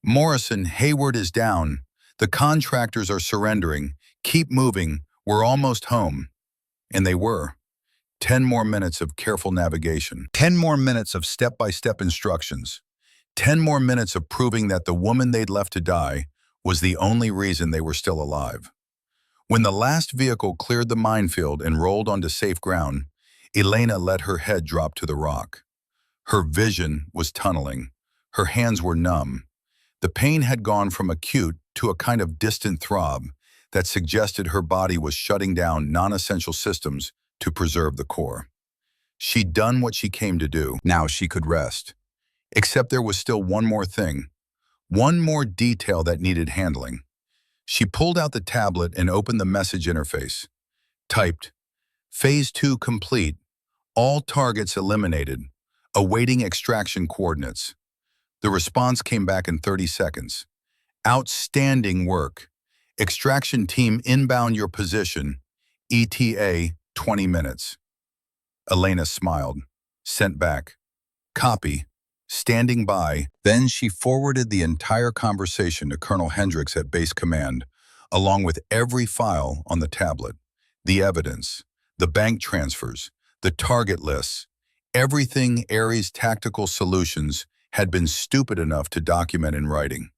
"Morrison, Hayward is down. The contractors are surrendering. Keep moving. We're almost home." And they were. 10 more minutes of careful navigation. 10 more minutes of step-by-step instructions. 10 more minutes of proving that the woman they'd left to die was the only reason they were still alive. When the last vehicle cleared the minefield and rolled onto safe ground, Elena let her head drop to the rock. Her vision was tunneling. Her hands were numb. The pain had gone from acute to a kind of distant throb that suggested her body was shutting down non-essential systems to preserve the core. She'd done what she came to do. Now she could rest. Except there was still one more thing. One more detail that needed handling. She pulled out the tablet and opened the message interface. Typed, Phase 2 complete. All targets eliminated. Awaiting extraction coordinates. The response came back in 30 seconds. Outstanding work. Extraction team inbound your position. ETA 20 minutes. Elena smiled. Sent back. Copy. Standing by. Then she forwarded the entire conversation to Colonel Hendricks at Base Command, along with every file on the tablet, the evidence, the bank transfers, the target lists. Everything Ares Tactical Solutions had been stupid enough to document in writing.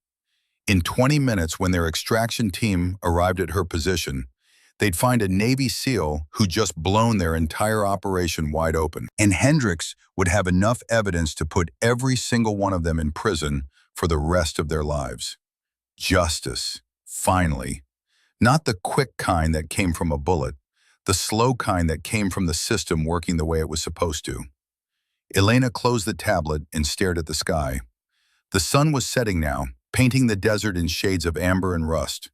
In 20 minutes, when their extraction team arrived at her position, they'd find a Navy SEAL who'd just blown their entire operation wide open. And Hendricks would have enough evidence to put every single one of them in prison for the rest of their lives. Justice, finally. Not the quick kind that came from a bullet, the slow kind that came from the system working the way it was supposed to. Elena closed the tablet and stared at the sky. The sun was setting now, painting the desert in shades of amber and rust.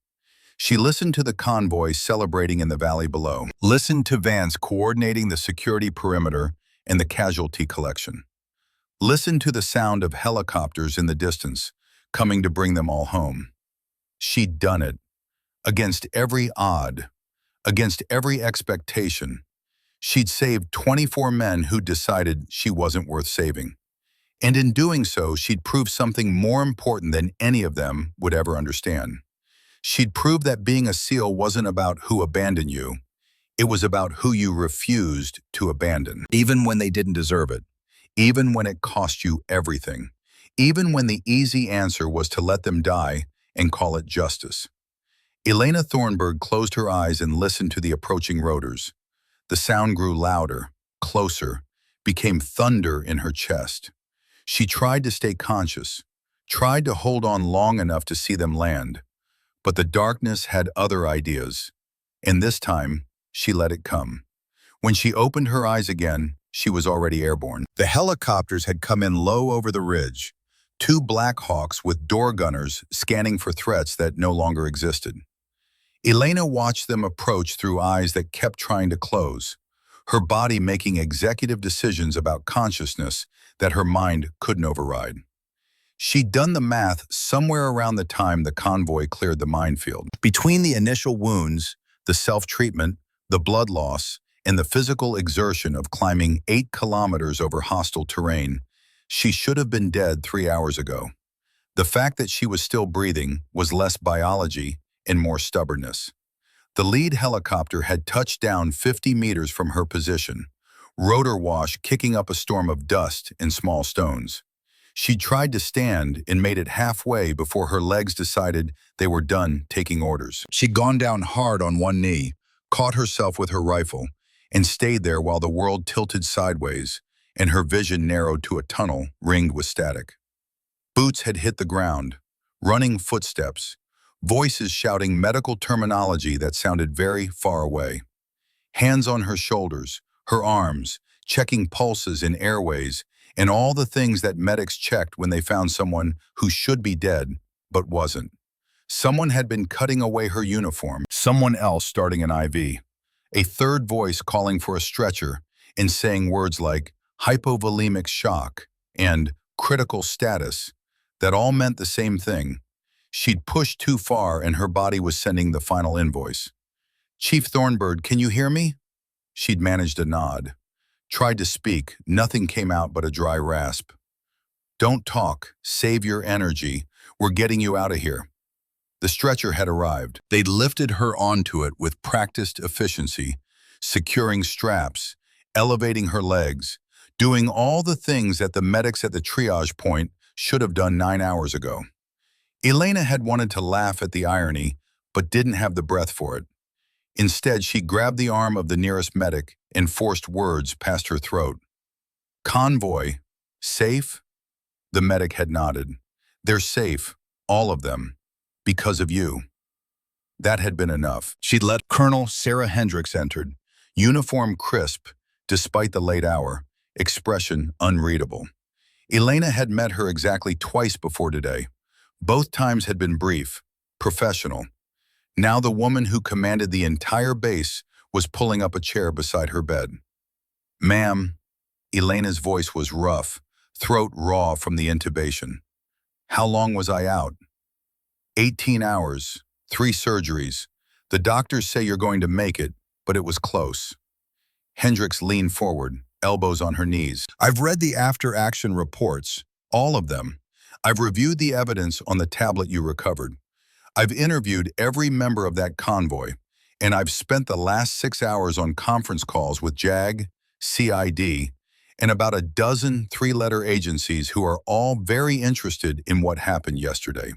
She listened to the convoy celebrating in the valley below, listened to Vance coordinating the security perimeter and the casualty collection, listened to the sound of helicopters in the distance, coming to bring them all home. She'd done it. Against every odd, against every expectation. She'd saved 24 men who decided she wasn't worth saving. And in doing so, she'd proved something more important than any of them would ever understand. She'd proved that being a SEAL wasn't about who abandoned you. It was about who you refused to abandon. Even when they didn't deserve it. Even when it cost you everything. Even when the easy answer was to let them die and call it justice. Elena Thornburg closed her eyes and listened to the approaching rotors. The sound grew louder, closer, became thunder in her chest. She tried to stay conscious, tried to hold on long enough to see them land. But the darkness had other ideas, and this time, she let it come. When she opened her eyes again, she was already airborne. The helicopters had come in low over the ridge, 2 Black Hawks with door gunners scanning for threats that no longer existed. Elena watched them approach through eyes that kept trying to close, her body making executive decisions about consciousness that her mind couldn't override. She'd done the math somewhere around the time the convoy cleared the minefield. Between the initial wounds, the self-treatment, the blood loss, and the physical exertion of climbing 8 kilometers over hostile terrain, she should have been dead 3 hours ago. The fact that she was still breathing was less biology and more stubbornness. The lead helicopter had touched down 50 meters from her position, rotor wash kicking up a storm of dust and small stones. She tried to stand and made it halfway before her legs decided they were done taking orders. She'd gone down hard on one knee, caught herself with her rifle, and stayed there while the world tilted sideways and her vision narrowed to a tunnel ringed with static. Boots had hit the ground, running footsteps, voices shouting medical terminology that sounded very far away. Hands on her shoulders, her arms, checking pulses in airways, and all the things that medics checked when they found someone who should be dead, but wasn't. Someone had been cutting away her uniform, someone else starting an IV. A third voice calling for a stretcher and saying words like hypovolemic shock and critical status that all meant the same thing. She'd pushed too far and her body was sending the final invoice. Chief Thornburg, can you hear me? She'd managed a nod. Tried to speak, nothing came out but a dry rasp. Don't talk, save your energy. We're getting you out of here. The stretcher had arrived. They'd lifted her onto it with practiced efficiency, securing straps, elevating her legs, doing all the things that the medics at the triage point should have done 9 hours ago. Elena had wanted to laugh at the irony, but didn't have the breath for it. Instead, she grabbed the arm of the nearest medic and forced words past her throat. Convoy, safe? The medic had nodded. They're safe, all of them, because of you. That had been enough. She'd let Colonel Sarah Hendricks entered, uniform crisp, despite the late hour, expression unreadable. Elena had met her exactly twice before today, Both times had been brief, professional. Now the woman who commanded the entire base was pulling up a chair beside her bed. "Ma'am," Elena's voice was rough, throat raw from the intubation. "How long was I out?" 18 hours, 3 surgeries. The doctors say you're going to make it, but it was close. Hendricks leaned forward, elbows on her knees. "I've read the after-action reports, all of them. I've reviewed the evidence on the tablet you recovered. I've interviewed every member of that convoy, and I've spent the last 6 hours on conference calls with JAG, CID, and about a dozen 3-letter agencies who are all very interested in what happened yesterday."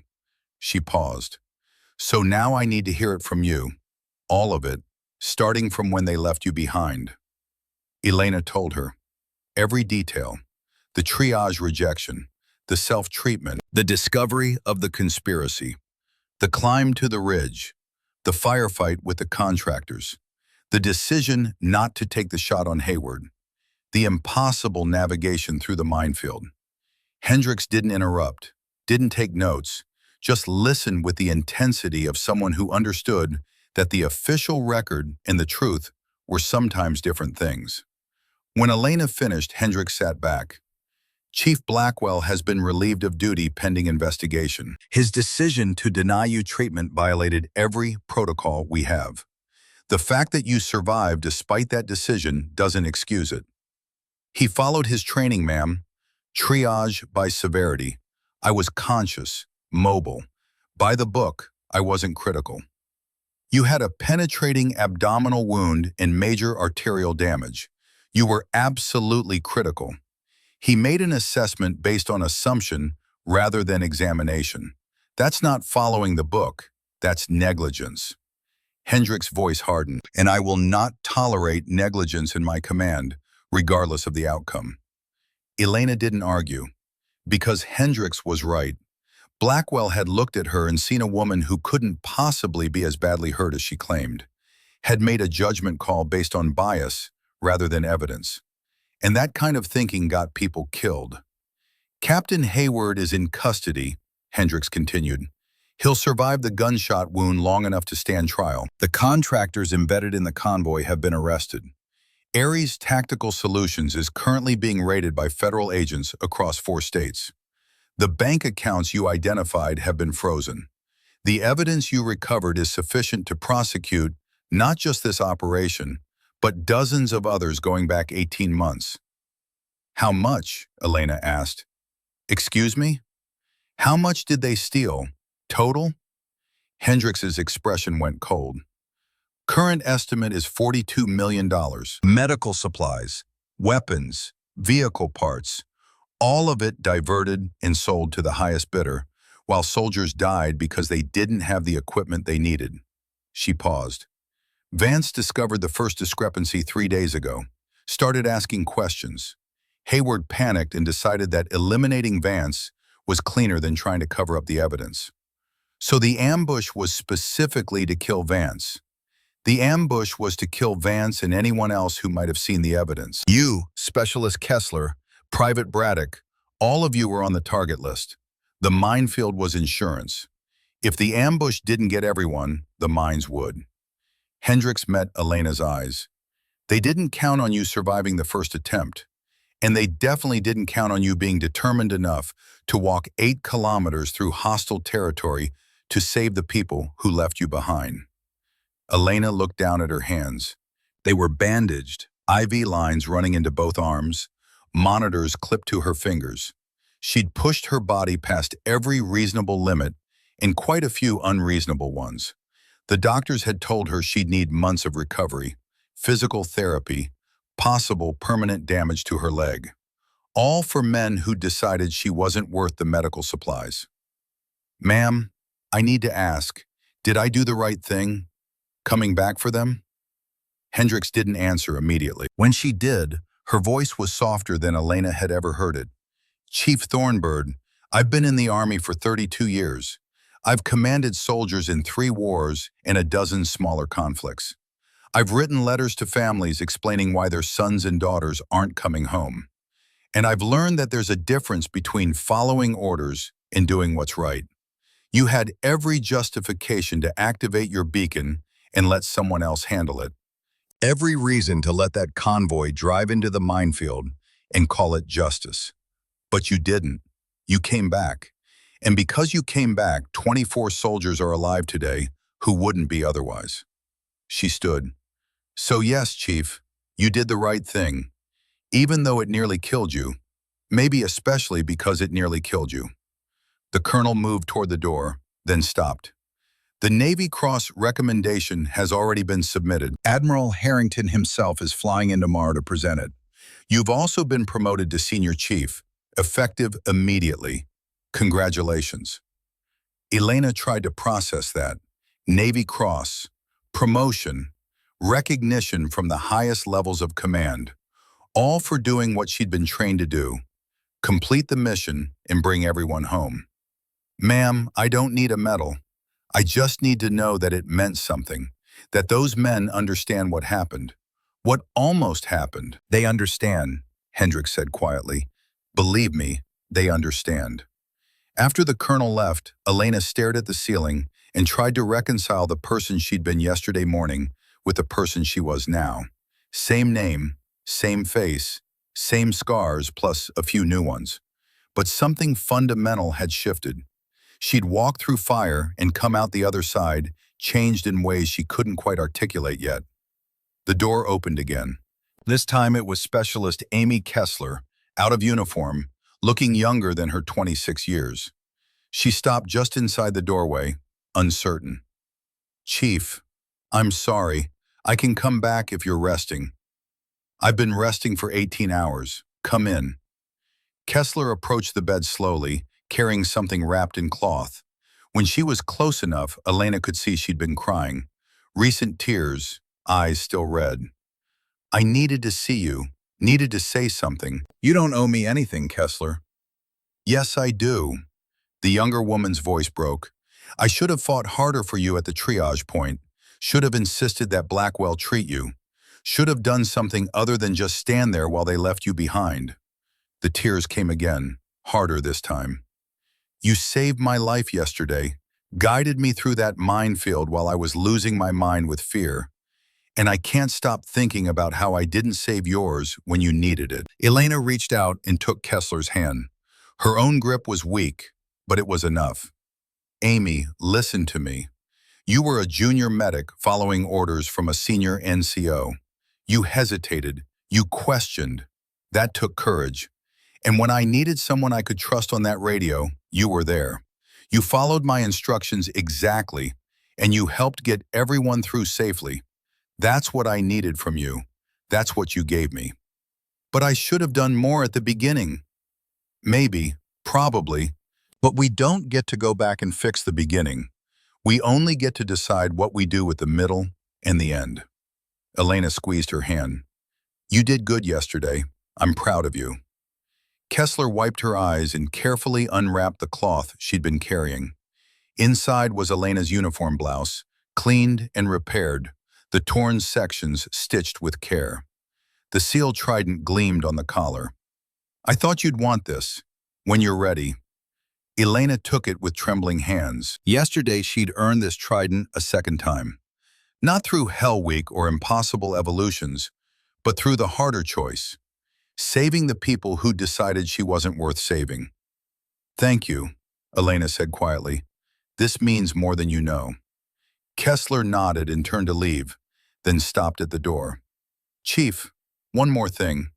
She paused. "So now I need to hear it from you. All of it, starting from when they left you behind." Elena told her. Every detail. The triage rejection, the self-treatment, the discovery of the conspiracy, the climb to the ridge, the firefight with the contractors, the decision not to take the shot on Hayward, the impossible navigation through the minefield. Hendricks didn't interrupt, didn't take notes, just listened with the intensity of someone who understood that the official record and the truth were sometimes different things. When Elena finished, Hendricks sat back. "Chief Blackwell has been relieved of duty pending investigation. His decision to deny you treatment violated every protocol we have. The fact that you survived despite that decision doesn't excuse it. He followed his training, ma'am. Triage by severity. I was conscious, mobile. By the book, I wasn't critical. You had a penetrating abdominal wound and major arterial damage. You were absolutely critical. He made an assessment based on assumption rather than examination. That's not following the book. That's negligence." Hendricks' voice hardened. "And I will not tolerate negligence in my command, regardless of the outcome." Elena didn't argue, because Hendricks was right. Blackwell had looked at her and seen a woman who couldn't possibly be as badly hurt as she claimed, had made a judgment call based on bias rather than evidence. And that kind of thinking got people killed. "Captain Hayward is in custody," Hendricks continued. "He'll survive the gunshot wound long enough to stand trial. The contractors embedded in the convoy have been arrested. Ares Tactical Solutions is currently being raided by federal agents across 4 states. The bank accounts you identified have been frozen. The evidence you recovered is sufficient to prosecute not just this operation, but dozens of others going back 18 months. "How much?" Elena asked. "Excuse me? How much did they steal? Total?" Hendricks's expression went cold. "Current estimate is $42 million. Medical supplies, weapons, vehicle parts, all of it diverted and sold to the highest bidder, while soldiers died because they didn't have the equipment they needed." She paused. "Vance discovered the first discrepancy 3 days ago, started asking questions. Hayward panicked and decided that eliminating Vance was cleaner than trying to cover up the evidence. So the ambush was specifically to kill Vance. The ambush was to kill Vance and anyone else who might have seen the evidence. You, Specialist Kessler, Private Braddock, all of you were on the target list. The minefield was insurance. If the ambush didn't get everyone, the mines would." Hendricks met Elena's eyes. "They didn't count on you surviving the first attempt, and they definitely didn't count on you being determined enough to walk 8 kilometers through hostile territory to save the people who left you behind." Elena looked down at her hands. They were bandaged, IV lines running into both arms, monitors clipped to her fingers. She'd pushed her body past every reasonable limit and quite a few unreasonable ones. The doctors had told her she'd need months of recovery, physical therapy, possible permanent damage to her leg. All for men who decided she wasn't worth the medical supplies. "Ma'am, I need to ask, did I do the right thing? Coming back for them?" Hendricks didn't answer immediately. When she did, her voice was softer than Elena had ever heard it. "Chief Thornbird, I've been in the Army for 32 years. I've commanded soldiers in 3 wars and a dozen smaller conflicts. I've written letters to families explaining why their sons and daughters aren't coming home. And I've learned that there's a difference between following orders and doing what's right. You had every justification to activate your beacon and let someone else handle it. Every reason to let that convoy drive into the minefield and call it justice. But you didn't. You came back. And because you came back, 24 soldiers are alive today who wouldn't be otherwise. She stood. So yes, Chief, you did the right thing, even though it nearly killed you, maybe especially because it nearly killed you. The colonel moved toward the door, then stopped. The Navy Cross recommendation has already been submitted. Admiral Harrington himself is flying into Mar to present it. You've also been promoted to senior chief, effective immediately. Congratulations. Elena tried to process that. Navy Cross, promotion, recognition from the highest levels of command, all for doing what she'd been trained to do. Complete the mission and bring everyone home. Ma'am, I don't need a medal. I just need to know that it meant something, that those men understand what happened. What almost happened. They understand, Hendricks said quietly. Believe me, they understand. After the colonel left, Elena stared at the ceiling and tried to reconcile the person she'd been yesterday morning with the person she was now. Same name, same face, same scars plus a few new ones. But something fundamental had shifted. She'd walked through fire and come out the other side, changed in ways she couldn't quite articulate yet. The door opened again. This time it was Specialist Amy Kessler, out of uniform, looking younger than her 26 years. She stopped just inside the doorway, uncertain. Chief, I'm sorry. I can come back if you're resting. I've been resting for 18 hours. Come in. Kessler approached the bed slowly, carrying something wrapped in cloth. When she was close enough, Elena could see she'd been crying. Recent tears, eyes still red. I needed to see you, needed to say something. You don't owe me anything, Kessler. Yes, I do. The younger woman's voice broke. I should have fought harder for you at the triage point, should have insisted that Blackwell treat you, should have done something other than just stand there while they left you behind. The tears came again, harder this time. You saved my life yesterday, guided me through that minefield while I was losing my mind with fear. And I can't stop thinking about how I didn't save yours when you needed it. Elena reached out and took Kessler's hand. Her own grip was weak, but it was enough. Amy, listen to me. You were a junior medic following orders from a senior NCO. You hesitated. You questioned. That took courage. And when I needed someone I could trust on that radio, you were there. You followed my instructions exactly, and you helped get everyone through safely. That's what I needed from you. That's what you gave me. But I should have done more at the beginning. Maybe, probably, but we don't get to go back and fix the beginning. We only get to decide what we do with the middle and the end. Elena squeezed her hand. You did good yesterday. I'm proud of you. Kessler wiped her eyes and carefully unwrapped the cloth she'd been carrying. Inside was Elena's uniform blouse, cleaned and repaired, the torn sections stitched with care. The seal trident gleamed on the collar. I thought you'd want this. When you're ready. Elena took it with trembling hands. Yesterday she'd earned this trident a second time. Not through Hell Week or impossible evolutions, but through the harder choice. Saving the people who decided she wasn't worth saving. Thank you, Elena said quietly. This means more than you know. Kessler nodded and turned to leave, then stopped at the door. Chief, one more thing.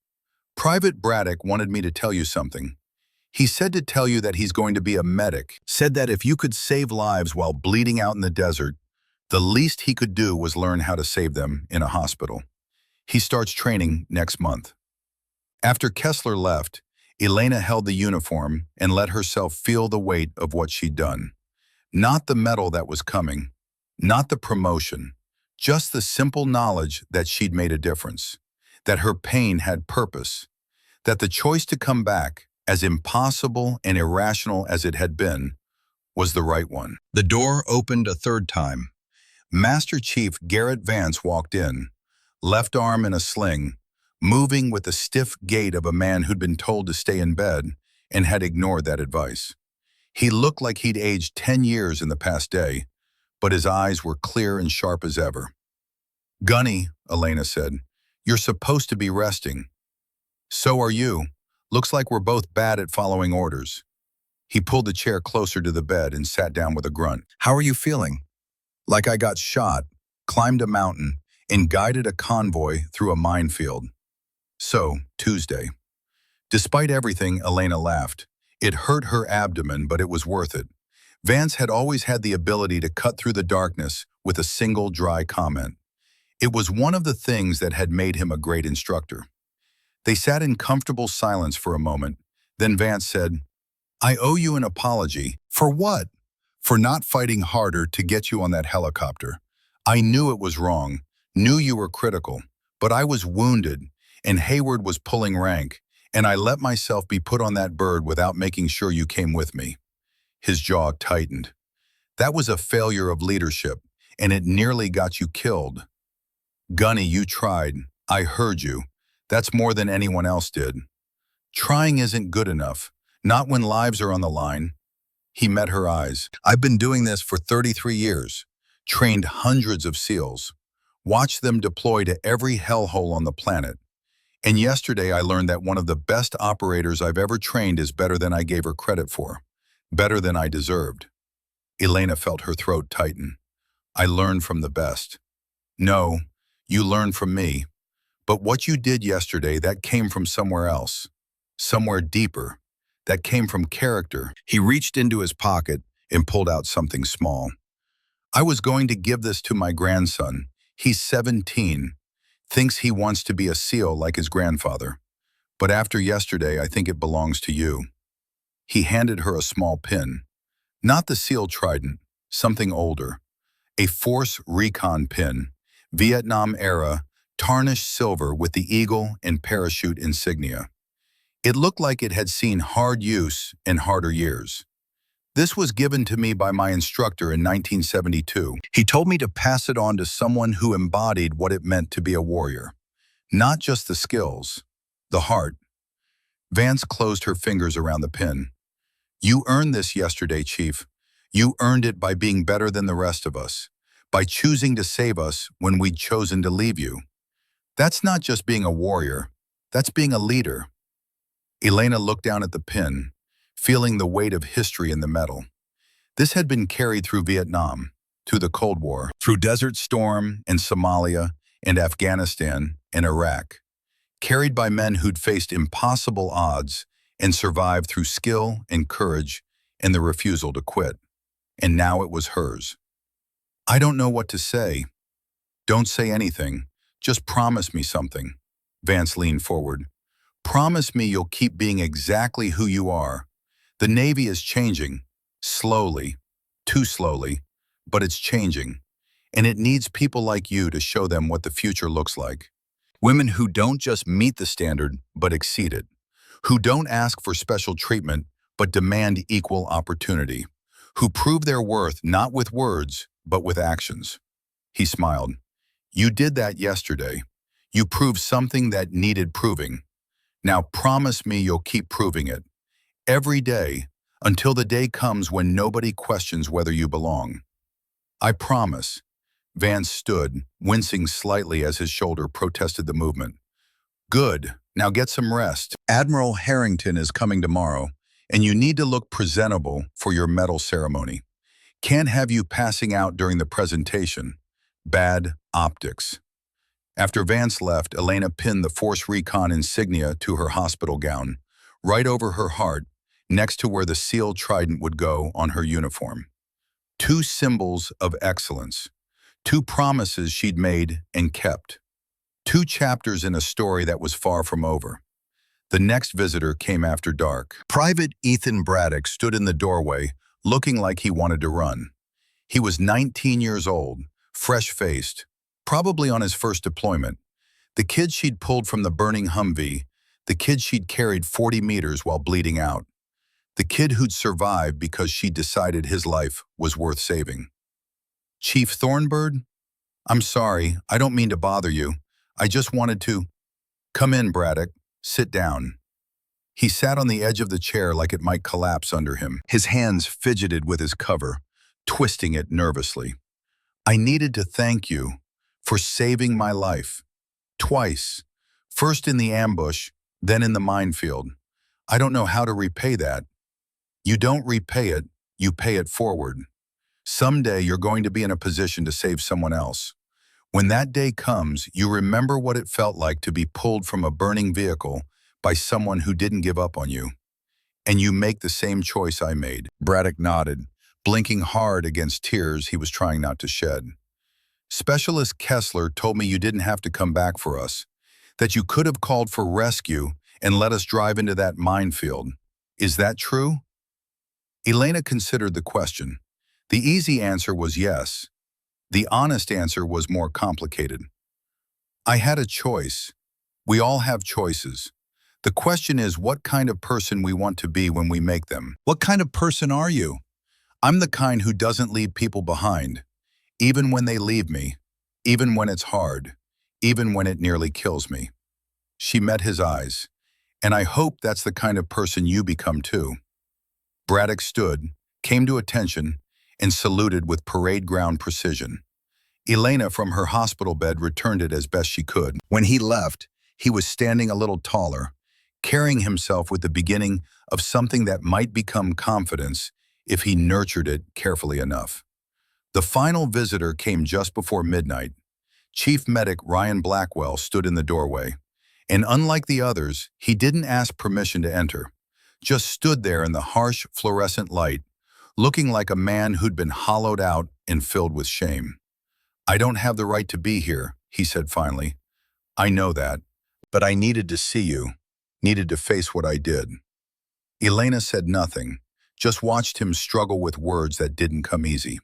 Private Braddock wanted me to tell you something. He said to tell you that he's going to be a medic, said that if you could save lives while bleeding out in the desert, the least he could do was learn how to save them in a hospital. He starts training next month. After Kessler left, Elena held the uniform and let herself feel the weight of what she'd done. Not the medal that was coming, not the promotion, just the simple knowledge that she'd made a difference, that her pain had purpose, that the choice to come back, as impossible and irrational as it had been, was the right one. The door opened a third time. Master Chief Garrett Vance walked in, left arm in a sling, moving with the stiff gait of a man who'd been told to stay in bed and had ignored that advice. He looked like he'd aged 10 years in the past day, but his eyes were clear and sharp as ever. "Gunny," Elena said, "you're supposed to be resting." "So are you. Looks like we're both bad at following orders." He pulled the chair closer to the bed and sat down with a grunt. How are you feeling? "Like I got shot, climbed a mountain, and guided a convoy through a minefield." "So, Tuesday." Despite everything, Elena laughed. It hurt her abdomen, but it was worth it. Vance had always had the ability to cut through the darkness with a single dry comment. It was one of the things that had made him a great instructor. They sat in comfortable silence for a moment. Then Vance said, "I owe you an apology." "For what?" "For not fighting harder to get you on that helicopter. I knew it was wrong, knew you were critical, but I was wounded, and Hayward was pulling rank, and I let myself be put on that bird without making sure you came with me." His jaw tightened. "That was a failure of leadership, and it nearly got you killed." "Gunny, you tried. I heard you. That's more than anyone else did." "Trying isn't good enough, not when lives are on the line." He met her eyes. "I've been doing this for 33 years, trained hundreds of SEALs, watched them deploy to every hellhole on the planet. And yesterday I learned that one of the best operators I've ever trained is better than I gave her credit for, better than I deserved." Elena felt her throat tighten. "I learned from the best." "No, you learned from me. But what you did yesterday, that came from somewhere else, somewhere deeper. That came from character." He reached into his pocket and pulled out something small. "I was going to give this to my grandson. He's 17, thinks he wants to be a SEAL like his grandfather. But after yesterday, I think it belongs to you." He handed her a small pin. Not the SEAL Trident, something older. A Force Recon pin, Vietnam era, tarnished silver with the eagle and parachute insignia. It looked like it had seen hard use and harder years. "This was given to me by my instructor in 1972. He told me to pass it on to someone who embodied what it meant to be a warrior. Not just the skills, the heart." Vance closed her fingers around the pin. "You earned this yesterday, Chief. You earned it by being better than the rest of us, by choosing to save us when we'd chosen to leave you. That's not just being a warrior, that's being a leader." Elena looked down at the pin, feeling the weight of history in the metal. This had been carried through Vietnam, through the Cold War, through Desert Storm and Somalia and Afghanistan and Iraq, carried by men who'd faced impossible odds and survived through skill and courage and the refusal to quit. And now it was hers. "I don't know what to say." "Don't say anything. Just promise me something." Vance leaned forward. "Promise me you'll keep being exactly who you are. The Navy is changing. Slowly. Too slowly. But it's changing. And it needs people like you to show them what the future looks like. Women who don't just meet the standard, but exceed it. Who don't ask for special treatment, but demand equal opportunity. Who prove their worth not with words, but with actions." He smiled. "You did that yesterday. You proved something that needed proving. Now promise me you'll keep proving it. Every day, until the day comes when nobody questions whether you belong." "I promise." Vance stood, wincing slightly as his shoulder protested the movement. "Good. Now get some rest. Admiral Harrington is coming tomorrow, and you need to look presentable for your medal ceremony. Can't have you passing out during the presentation. Bad optics." After Vance left, Elena pinned the Force Recon insignia to her hospital gown, right over her heart, next to where the SEAL Trident would go on her uniform. Two symbols of excellence. Two promises she'd made and kept. Two chapters in a story that was far from over. The next visitor came after dark. Private Ethan Braddock stood in the doorway, looking like he wanted to run. He was 19 years old, fresh-faced, probably on his first deployment. The kid she'd pulled from the burning Humvee, the kid she'd carried 40 meters while bleeding out. The kid who'd survived because she'd decided his life was worth saving. "Chief Thornbird? I'm sorry, I don't mean to bother you. I just wanted to—" "Come in, Braddock. Sit down." He sat on the edge of the chair like it might collapse under him. His hands fidgeted with his cover, twisting it nervously. I needed to thank you for saving my life. Twice. First in the ambush, then in the minefield. I don't know how to repay that. You don't repay it, you pay it forward. Someday you're going to be in a position to save someone else. When that day comes, you remember what it felt like to be pulled from a burning vehicle by someone who didn't give up on you. And you make the same choice I made. Braddock nodded, blinking hard against tears he was trying not to shed. Specialist Kessler told me you didn't have to come back for us, that you could have called for rescue and let us drive into that minefield. Is that true? Elena considered the question. The easy answer was yes. The honest answer was more complicated. I had a choice. We all have choices. The question is what kind of person we want to be when we make them. What kind of person are you? I'm the kind who doesn't leave people behind, even when they leave me, even when it's hard, even when it nearly kills me. She met his eyes, and I hope that's the kind of person you become too. Braddock stood, came to attention, and saluted with parade ground precision. Elena from her hospital bed returned it as best she could. When he left, he was standing a little taller, carrying himself with the beginning of something that might become confidence if he nurtured it carefully enough. The final visitor came just before midnight. Chief Medic Ryan Blackwell stood in the doorway, and unlike the others, he didn't ask permission to enter, just stood there in the harsh fluorescent light, looking like a man who'd been hollowed out and filled with shame. I don't have the right to be here, he said finally. I know that, but I needed to see you, needed to face what I did. Elena said nothing, just watched him struggle with words that didn't come easy.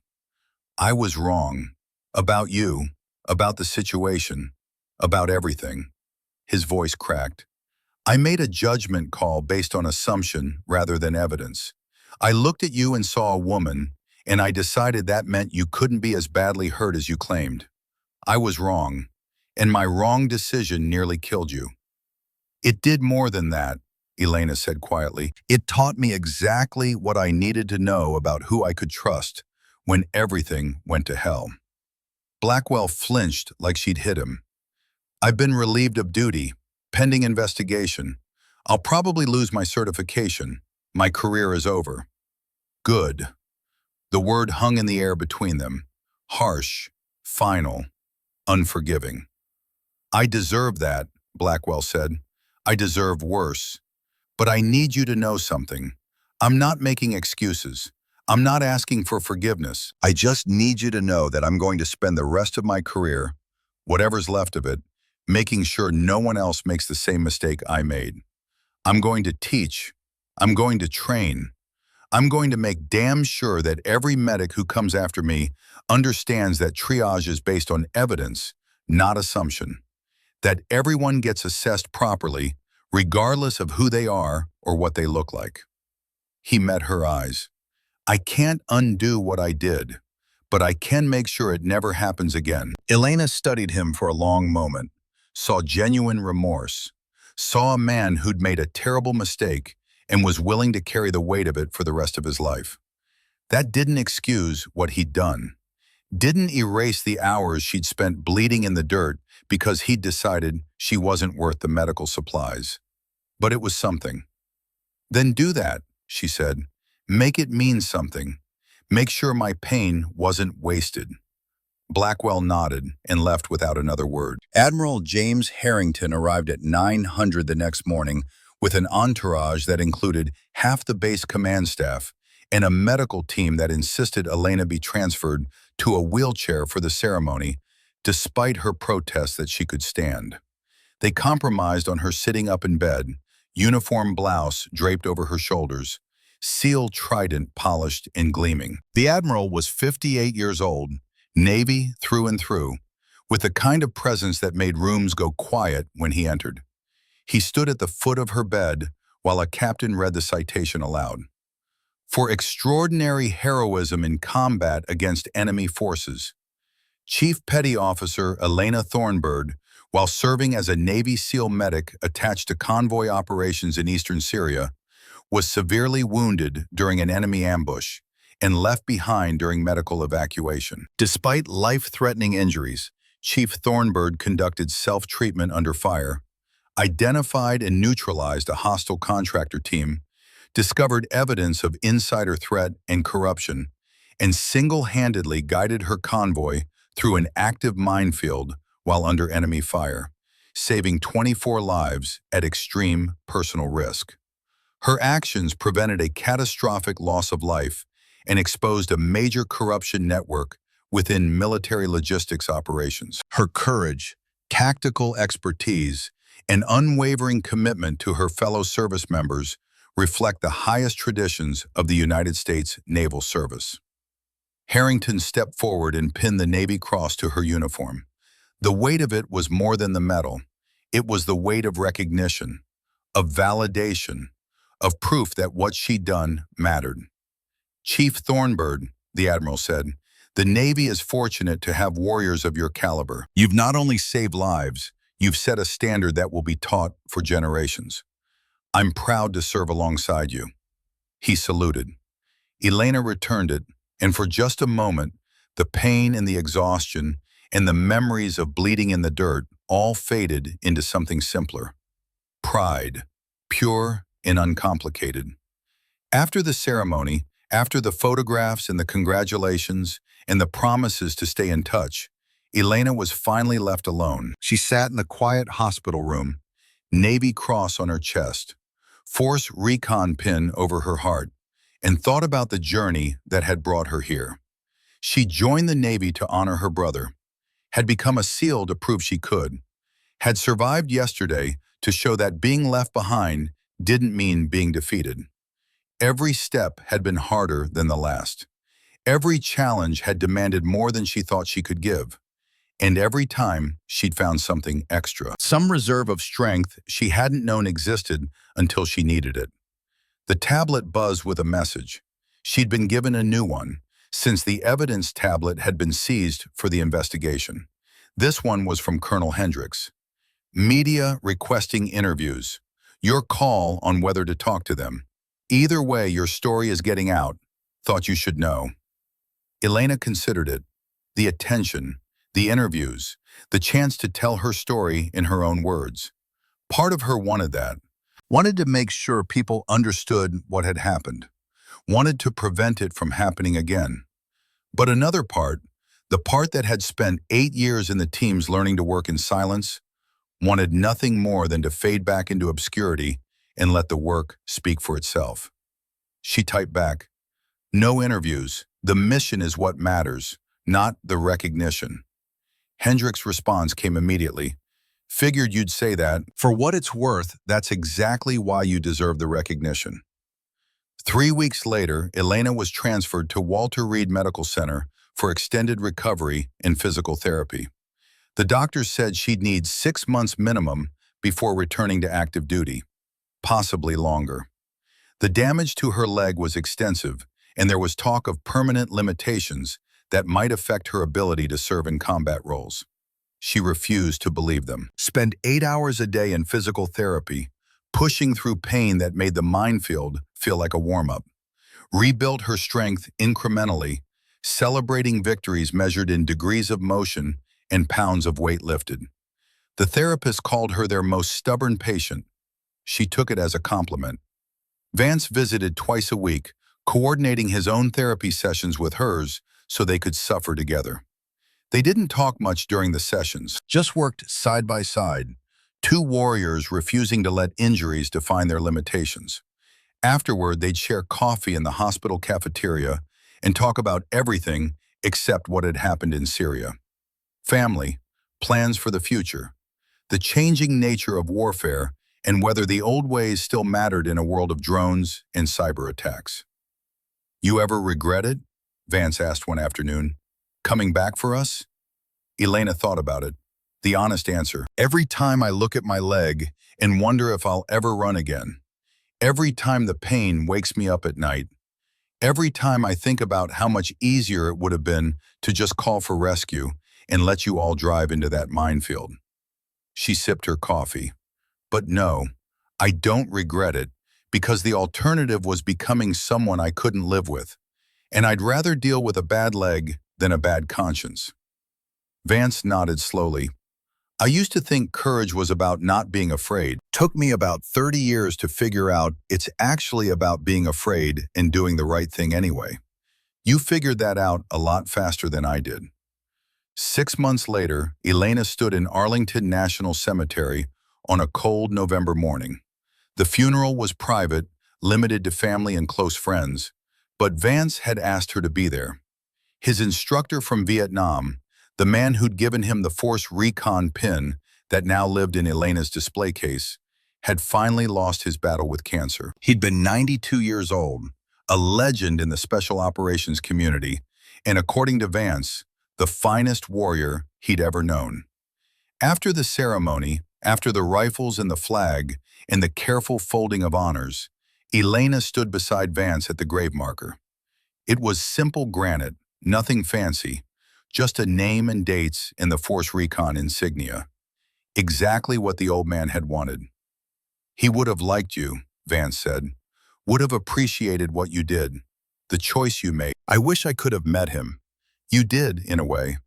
I was wrong. About you, about the situation, about everything. His voice cracked. I made a judgment call based on assumption rather than evidence. I looked at you and saw a woman, and I decided that meant you couldn't be as badly hurt as you claimed. I was wrong, and my wrong decision nearly killed you. It did more than that, Elena said quietly. It taught me exactly what I needed to know about who I could trust when everything went to hell. Blackwell flinched like she'd hit him. I've been relieved of duty, pending investigation. I'll probably lose my certification. My career is over. Good. The word hung in the air between them. Harsh, final, unforgiving. I deserve that, Blackwell said. I deserve worse. But I need you to know something. I'm not making excuses. I'm not asking for forgiveness. I just need you to know that I'm going to spend the rest of my career, whatever's left of it, making sure no one else makes the same mistake I made. I'm going to teach. I'm going to train. I'm going to make damn sure that every medic who comes after me understands that triage is based on evidence, not assumption. That everyone gets assessed properly, regardless of who they are or what they look like. He met her eyes. I can't undo what I did, but I can make sure it never happens again. Elena studied him for a long moment, saw genuine remorse, saw a man who'd made a terrible mistake and was willing to carry the weight of it for the rest of his life. That didn't excuse what he'd done, didn't erase the hours she'd spent bleeding in the dirt because he'd decided she wasn't worth the medical supplies. But it was something. Then do that, she said. Make it mean something. Make sure my pain wasn't wasted. Blackwell nodded and left without another word. Admiral James Harrington arrived at 900 the next morning with an entourage that included half the base command staff and a medical team that insisted Elena be transferred to a wheelchair for the ceremony, despite her protest that she could stand. They compromised on her sitting up in bed, uniform blouse draped over her shoulders, seal trident polished and gleaming. The Admiral was 58 years old, Navy through and through, with the kind of presence that made rooms go quiet when he entered. He stood at the foot of her bed while a captain read the citation aloud. For extraordinary heroism in combat against enemy forces, Chief Petty Officer Elena Thornburg, while serving as a Navy SEAL medic attached to convoy operations in eastern Syria, was severely wounded during an enemy ambush and left behind during medical evacuation. Despite life-threatening injuries, Chief Thornburg conducted self-treatment under fire, identified and neutralized a hostile contractor team, discovered evidence of insider threat and corruption, and single-handedly guided her convoy through an active minefield while under enemy fire, saving 24 lives at extreme personal risk. Her actions prevented a catastrophic loss of life and exposed a major corruption network within military logistics operations. Her courage, tactical expertise, and unwavering commitment to her fellow service members reflect the highest traditions of the United States Naval Service. Harrington stepped forward and pinned the Navy Cross to her uniform. The weight of it was more than the medal. It was the weight of recognition, of validation, of proof that what she'd done mattered. Chief Thornburg, the Admiral said, the Navy is fortunate to have warriors of your caliber. You've not only saved lives, you've set a standard that will be taught for generations. I'm proud to serve alongside you. He saluted. Elena returned it, and for just a moment, the pain and the exhaustion and the memories of bleeding in the dirt all faded into something simpler. Pride, pure and uncomplicated. After the ceremony, after the photographs and the congratulations and the promises to stay in touch, Elena was finally left alone. She sat in the quiet hospital room, Navy Cross on her chest, Force Recon pin over her heart, and thought about the journey that had brought her here. She joined the Navy to honor her brother, had become a SEAL to prove she could, had survived yesterday to show that being left behind didn't mean being defeated. Every step had been harder than the last. Every challenge had demanded more than she thought she could give. And every time, she'd found something extra. Some reserve of strength she hadn't known existed until she needed it. The tablet buzzed with a message. She'd been given a new one, since the evidence tablet had been seized for the investigation. This one was from Colonel Hendricks. Media requesting interviews. Your call on whether to talk to them. Either way, your story is getting out. Thought you should know. Elena considered it. The attention, the interviews, the chance to tell her story in her own words. Part of her wanted that. Wanted to make sure people understood what had happened. Wanted to prevent it from happening again. But another part, the part that had spent 8 years in the teams learning to work in silence, wanted nothing more than to fade back into obscurity and let the work speak for itself. She typed back, "No interviews. The mission is what matters, not the recognition." Hendricks' response came immediately. "Figured you'd say that. For what it's worth, that's exactly why you deserve the recognition." 3 weeks later, Elena was transferred to Walter Reed Medical Center for extended recovery and physical therapy. The doctors said she'd need 6 months minimum before returning to active duty, possibly longer. The damage to her leg was extensive, and there was talk of permanent limitations that might affect her ability to serve in combat roles. She refused to believe them. Spend 8 hours a day in physical therapy, pushing through pain that made the minefield feel like a warm-up. Rebuilt her strength incrementally, celebrating victories measured in degrees of motion and pounds of weight lifted. The therapist called her their most stubborn patient. She took it as a compliment. Vance visited twice a week, coordinating his own therapy sessions with hers so they could suffer together. They didn't talk much during the sessions, just worked side by side, two warriors refusing to let injuries define their limitations. Afterward, they'd share coffee in the hospital cafeteria and talk about everything except what had happened in Syria. Family, plans for the future, the changing nature of warfare, and whether the old ways still mattered in a world of drones and cyber attacks. "You ever regret it?" Vance asked one afternoon. "Coming back for us?" Elena thought about it. The honest answer, "Every time I look at my leg and wonder if I'll ever run again. Every time the pain wakes me up at night. Every time I think about how much easier it would have been to just call for rescue and let you all drive into that minefield. She sipped her coffee. But no, I don't regret it, because the alternative was becoming someone I couldn't live with, and I'd rather deal with a bad leg than a bad conscience. Vance nodded slowly. I used to think courage was about not being afraid. Took me about 30 years to figure out it's actually about being afraid and doing the right thing anyway. You figured that out a lot faster than I did. 6 months later, Elena stood in Arlington National Cemetery on a cold November morning. The funeral was private, limited to family and close friends, but Vance had asked her to be there. His instructor from Vietnam, the man who'd given him the Force Recon pin that now lived in Elena's display case, had finally lost his battle with cancer. He'd been 92 years old, a legend in the special operations community, and according to Vance, the finest warrior he'd ever known. After the ceremony, after the rifles and the flag, and the careful folding of honors, Elena stood beside Vance at the grave marker. It was simple granite, nothing fancy, just a name and dates and the Force Recon insignia. Exactly what the old man had wanted. He would have liked you, Vance said. Would have appreciated what you did, the choice you made. I wish I could have met him. You did, in a way.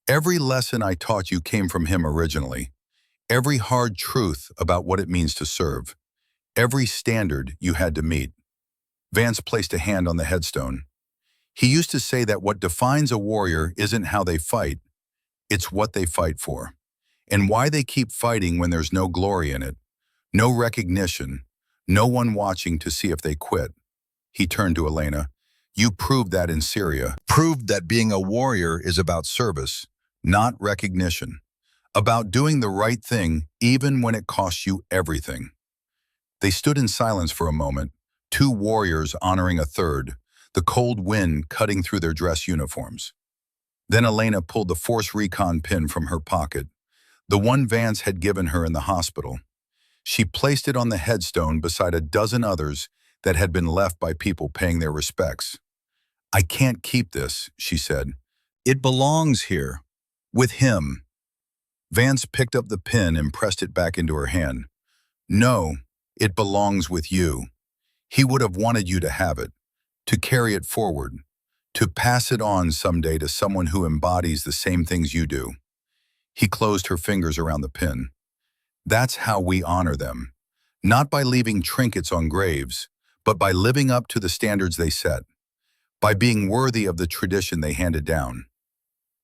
Every lesson I taught you came from him originally. Every hard truth about what it means to serve. Every standard you had to meet. Vance placed a hand on the headstone. He used to say that what defines a warrior isn't how they fight, it's what they fight for. And why they keep fighting when there's no glory in it, no recognition, no one watching to see if they quit. He turned to Elena. You proved that in Syria. Proved that being a warrior is about service, not recognition. About doing the right thing even when it costs you everything. They stood in silence for a moment, two warriors honoring a third, the cold wind cutting through their dress uniforms. Then Elena pulled the Force Recon pin from her pocket, the one Vance had given her in the hospital. She placed it on the headstone beside a dozen others that had been left by people paying their respects. I can't keep this, she said. It belongs here, with him. Vance picked up the pin and pressed it back into her hand. No, it belongs with you. He would have wanted you to have it, to carry it forward, to pass it on someday to someone who embodies the same things you do. He closed her fingers around the pin. That's how we honor them, not by leaving trinkets on graves, but by living up to the standards they set, by being worthy of the tradition they handed down.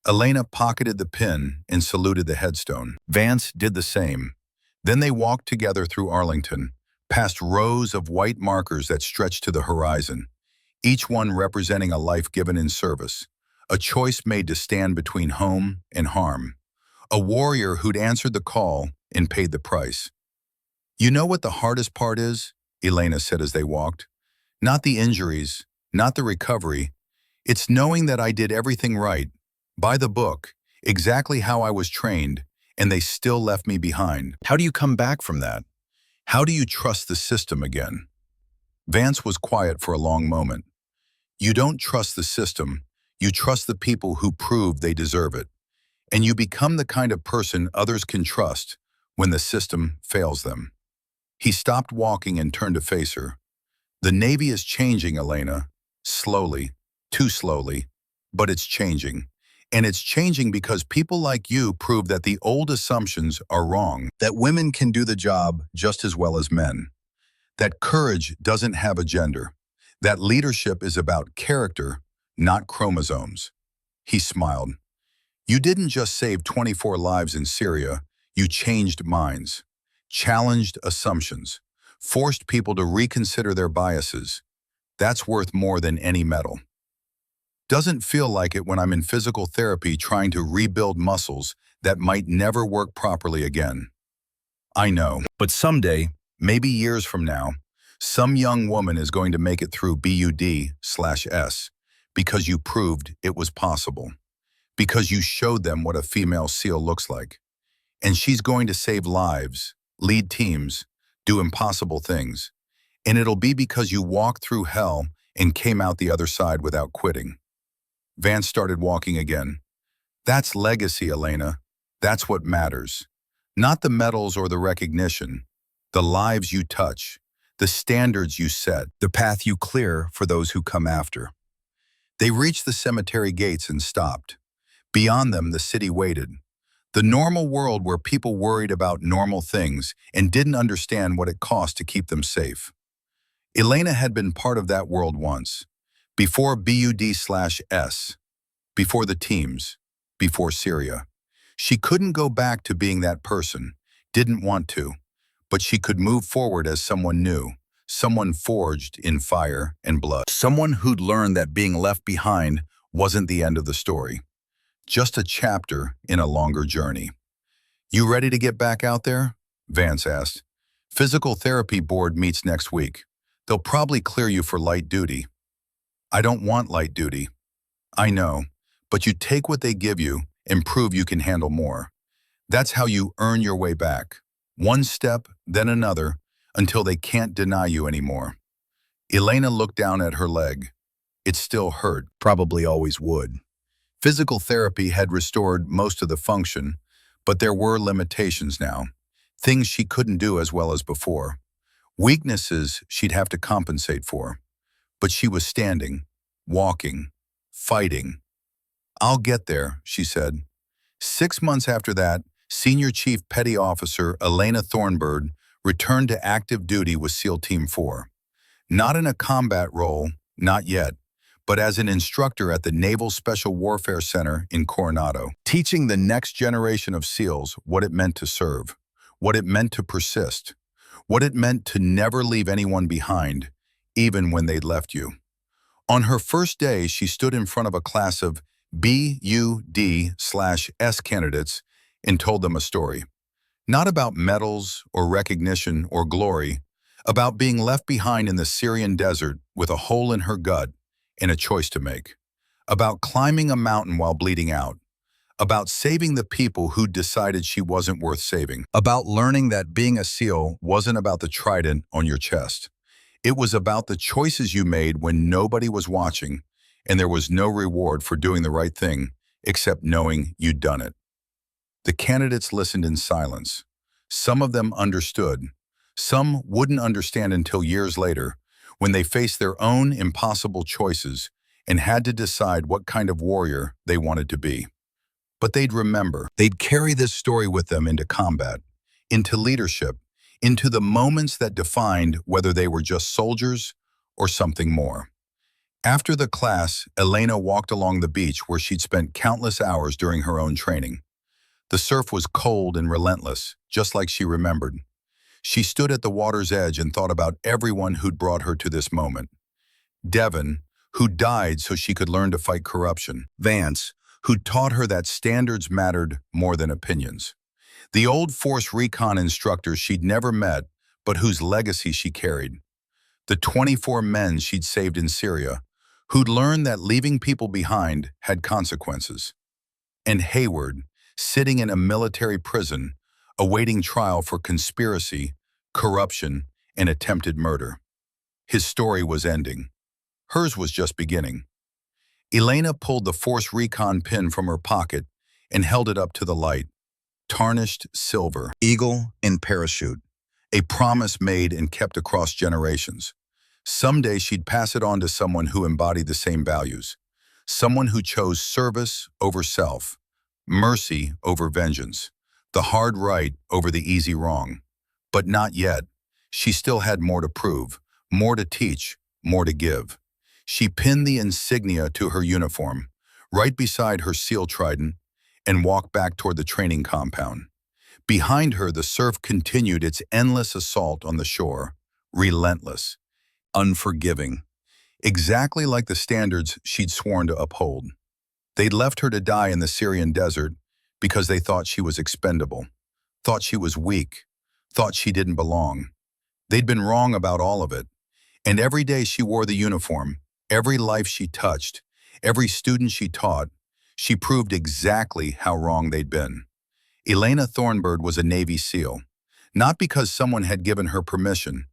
Elena pocketed the pin and saluted the headstone. Vance did the same. Then they walked together through Arlington, past rows of white markers that stretched to the horizon, each one representing a life given in service, a choice made to stand between home and harm, a warrior who'd answered the call and paid the price. You know what the hardest part is? Elena said as they walked. Not the injuries, not the recovery. It's knowing that I did everything right, by the book, exactly how I was trained, and they still left me behind. How do you come back from that? How do you trust the system again? Vance was quiet for a long moment. You don't trust the system, you trust the people who prove they deserve it. And you become the kind of person others can trust when the system fails them. He stopped walking and turned to face her. The Navy is changing, Elena. Slowly, too slowly, but it's changing. And it's changing because people like you prove that the old assumptions are wrong, that women can do the job just as well as men, that courage doesn't have a gender, that leadership is about character, not chromosomes. He smiled. You didn't just save 24 lives in Syria, you changed minds, challenged assumptions, forced people to reconsider their biases. That's worth more than any medal. Doesn't feel like it when I'm in physical therapy trying to rebuild muscles that might never work properly again. I know, but someday, maybe years from now, some young woman is going to make it through BUD/S because you proved it was possible, because you showed them what a female SEAL looks like. And she's going to save lives, lead teams, do impossible things. And it'll be because you walked through hell and came out the other side without quitting. Vance started walking again. That's legacy, Elena. That's what matters. Not the medals or the recognition. The lives you touch. The standards you set. The path you clear for those who come after. They reached the cemetery gates and stopped. Beyond them, the city waited. The normal world where people worried about normal things and didn't understand what it cost to keep them safe. Elena had been part of that world once. Before BUD/S. Before the teams. Before Syria. She couldn't go back to being that person. Didn't want to. But she could move forward as someone new. Someone forged in fire and blood. Someone who'd learned that being left behind wasn't the end of the story. Just a chapter in a longer journey. You ready to get back out there? Vance asked. Physical therapy board meets next week. They'll probably clear you for light duty. I don't want light duty. I know, but you take what they give you and prove you can handle more. That's how you earn your way back. One step, then another, until they can't deny you anymore. Elena looked down at her leg. It still hurt, probably always would. Physical therapy had restored most of the function, but there were limitations now. Things she couldn't do as well as before. Weaknesses she'd have to compensate for. But she was standing, walking, fighting. I'll get there, she said. 6 months after that, Senior Chief Petty Officer Elena Thornburg returned to active duty with SEAL Team 4. Not in a combat role, not yet, but as an instructor at the Naval Special Warfare Center in Coronado, teaching the next generation of SEALs what it meant to serve, what it meant to persist, what it meant to never leave anyone behind, even when they'd left you. On her first day, she stood in front of a class of BUD/S candidates and told them a story. Not about medals or recognition or glory, about being left behind in the Syrian desert with a hole in her gut and a choice to make. About climbing a mountain while bleeding out. About saving the people who'd decided she wasn't worth saving. About learning that being a SEAL wasn't about the trident on your chest. It was about the choices you made when nobody was watching and there was no reward for doing the right thing except knowing you'd done it. The candidates listened in silence. Some of them understood. Some wouldn't understand until years later, when they faced their own impossible choices and had to decide what kind of warrior they wanted to be. But they'd remember. They'd carry this story with them into combat, into leadership, into the moments that defined whether they were just soldiers or something more. After the class, Elena walked along the beach where she'd spent countless hours during her own training. The surf was cold and relentless, just like she remembered. She stood at the water's edge and thought about everyone who'd brought her to this moment. Devon, who died so she could learn to fight corruption. Vance, who taught her that standards mattered more than opinions. The old Force Recon instructor she'd never met, but whose legacy she carried. The 24 men she'd saved in Syria, who'd learned that leaving people behind had consequences. And Hayward, sitting in a military prison, awaiting trial for conspiracy, corruption, and attempted murder. His story was ending. Hers was just beginning. Elena pulled the Force Recon pin from her pocket and held it up to the light. Tarnished silver. Eagle and parachute. A promise made and kept across generations. Someday she'd pass it on to someone who embodied the same values. Someone who chose service over self, mercy over vengeance, the hard right over the easy wrong. But not yet. She still had more to prove, more to teach, more to give. She pinned the insignia to her uniform, right beside her SEAL trident, and walked back toward the training compound. Behind her, the surf continued its endless assault on the shore, relentless, unforgiving, exactly like the standards she'd sworn to uphold. They'd left her to die in the Syrian desert because they thought she was expendable, thought she was weak, thought she didn't belong. They'd been wrong about all of it. And every day she wore the uniform, every life she touched, every student she taught, she proved exactly how wrong they'd been. Elena Thornburg was a Navy SEAL, not because someone had given her permission,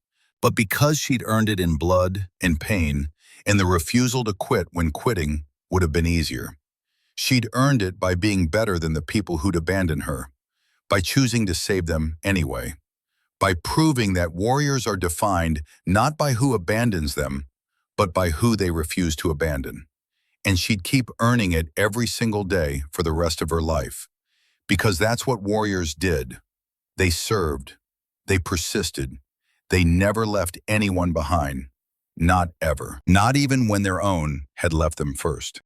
but because she'd earned it in blood and pain and the refusal to quit when quitting would have been easier. She'd earned it by being better than the people who'd abandoned her, by choosing to save them anyway, by proving that warriors are defined not by who abandons them, but by who they refuse to abandon. And she'd keep earning it every single day for the rest of her life. Because that's what warriors did. They served. They persisted. They never left anyone behind. Not ever. Not even when their own had left them first.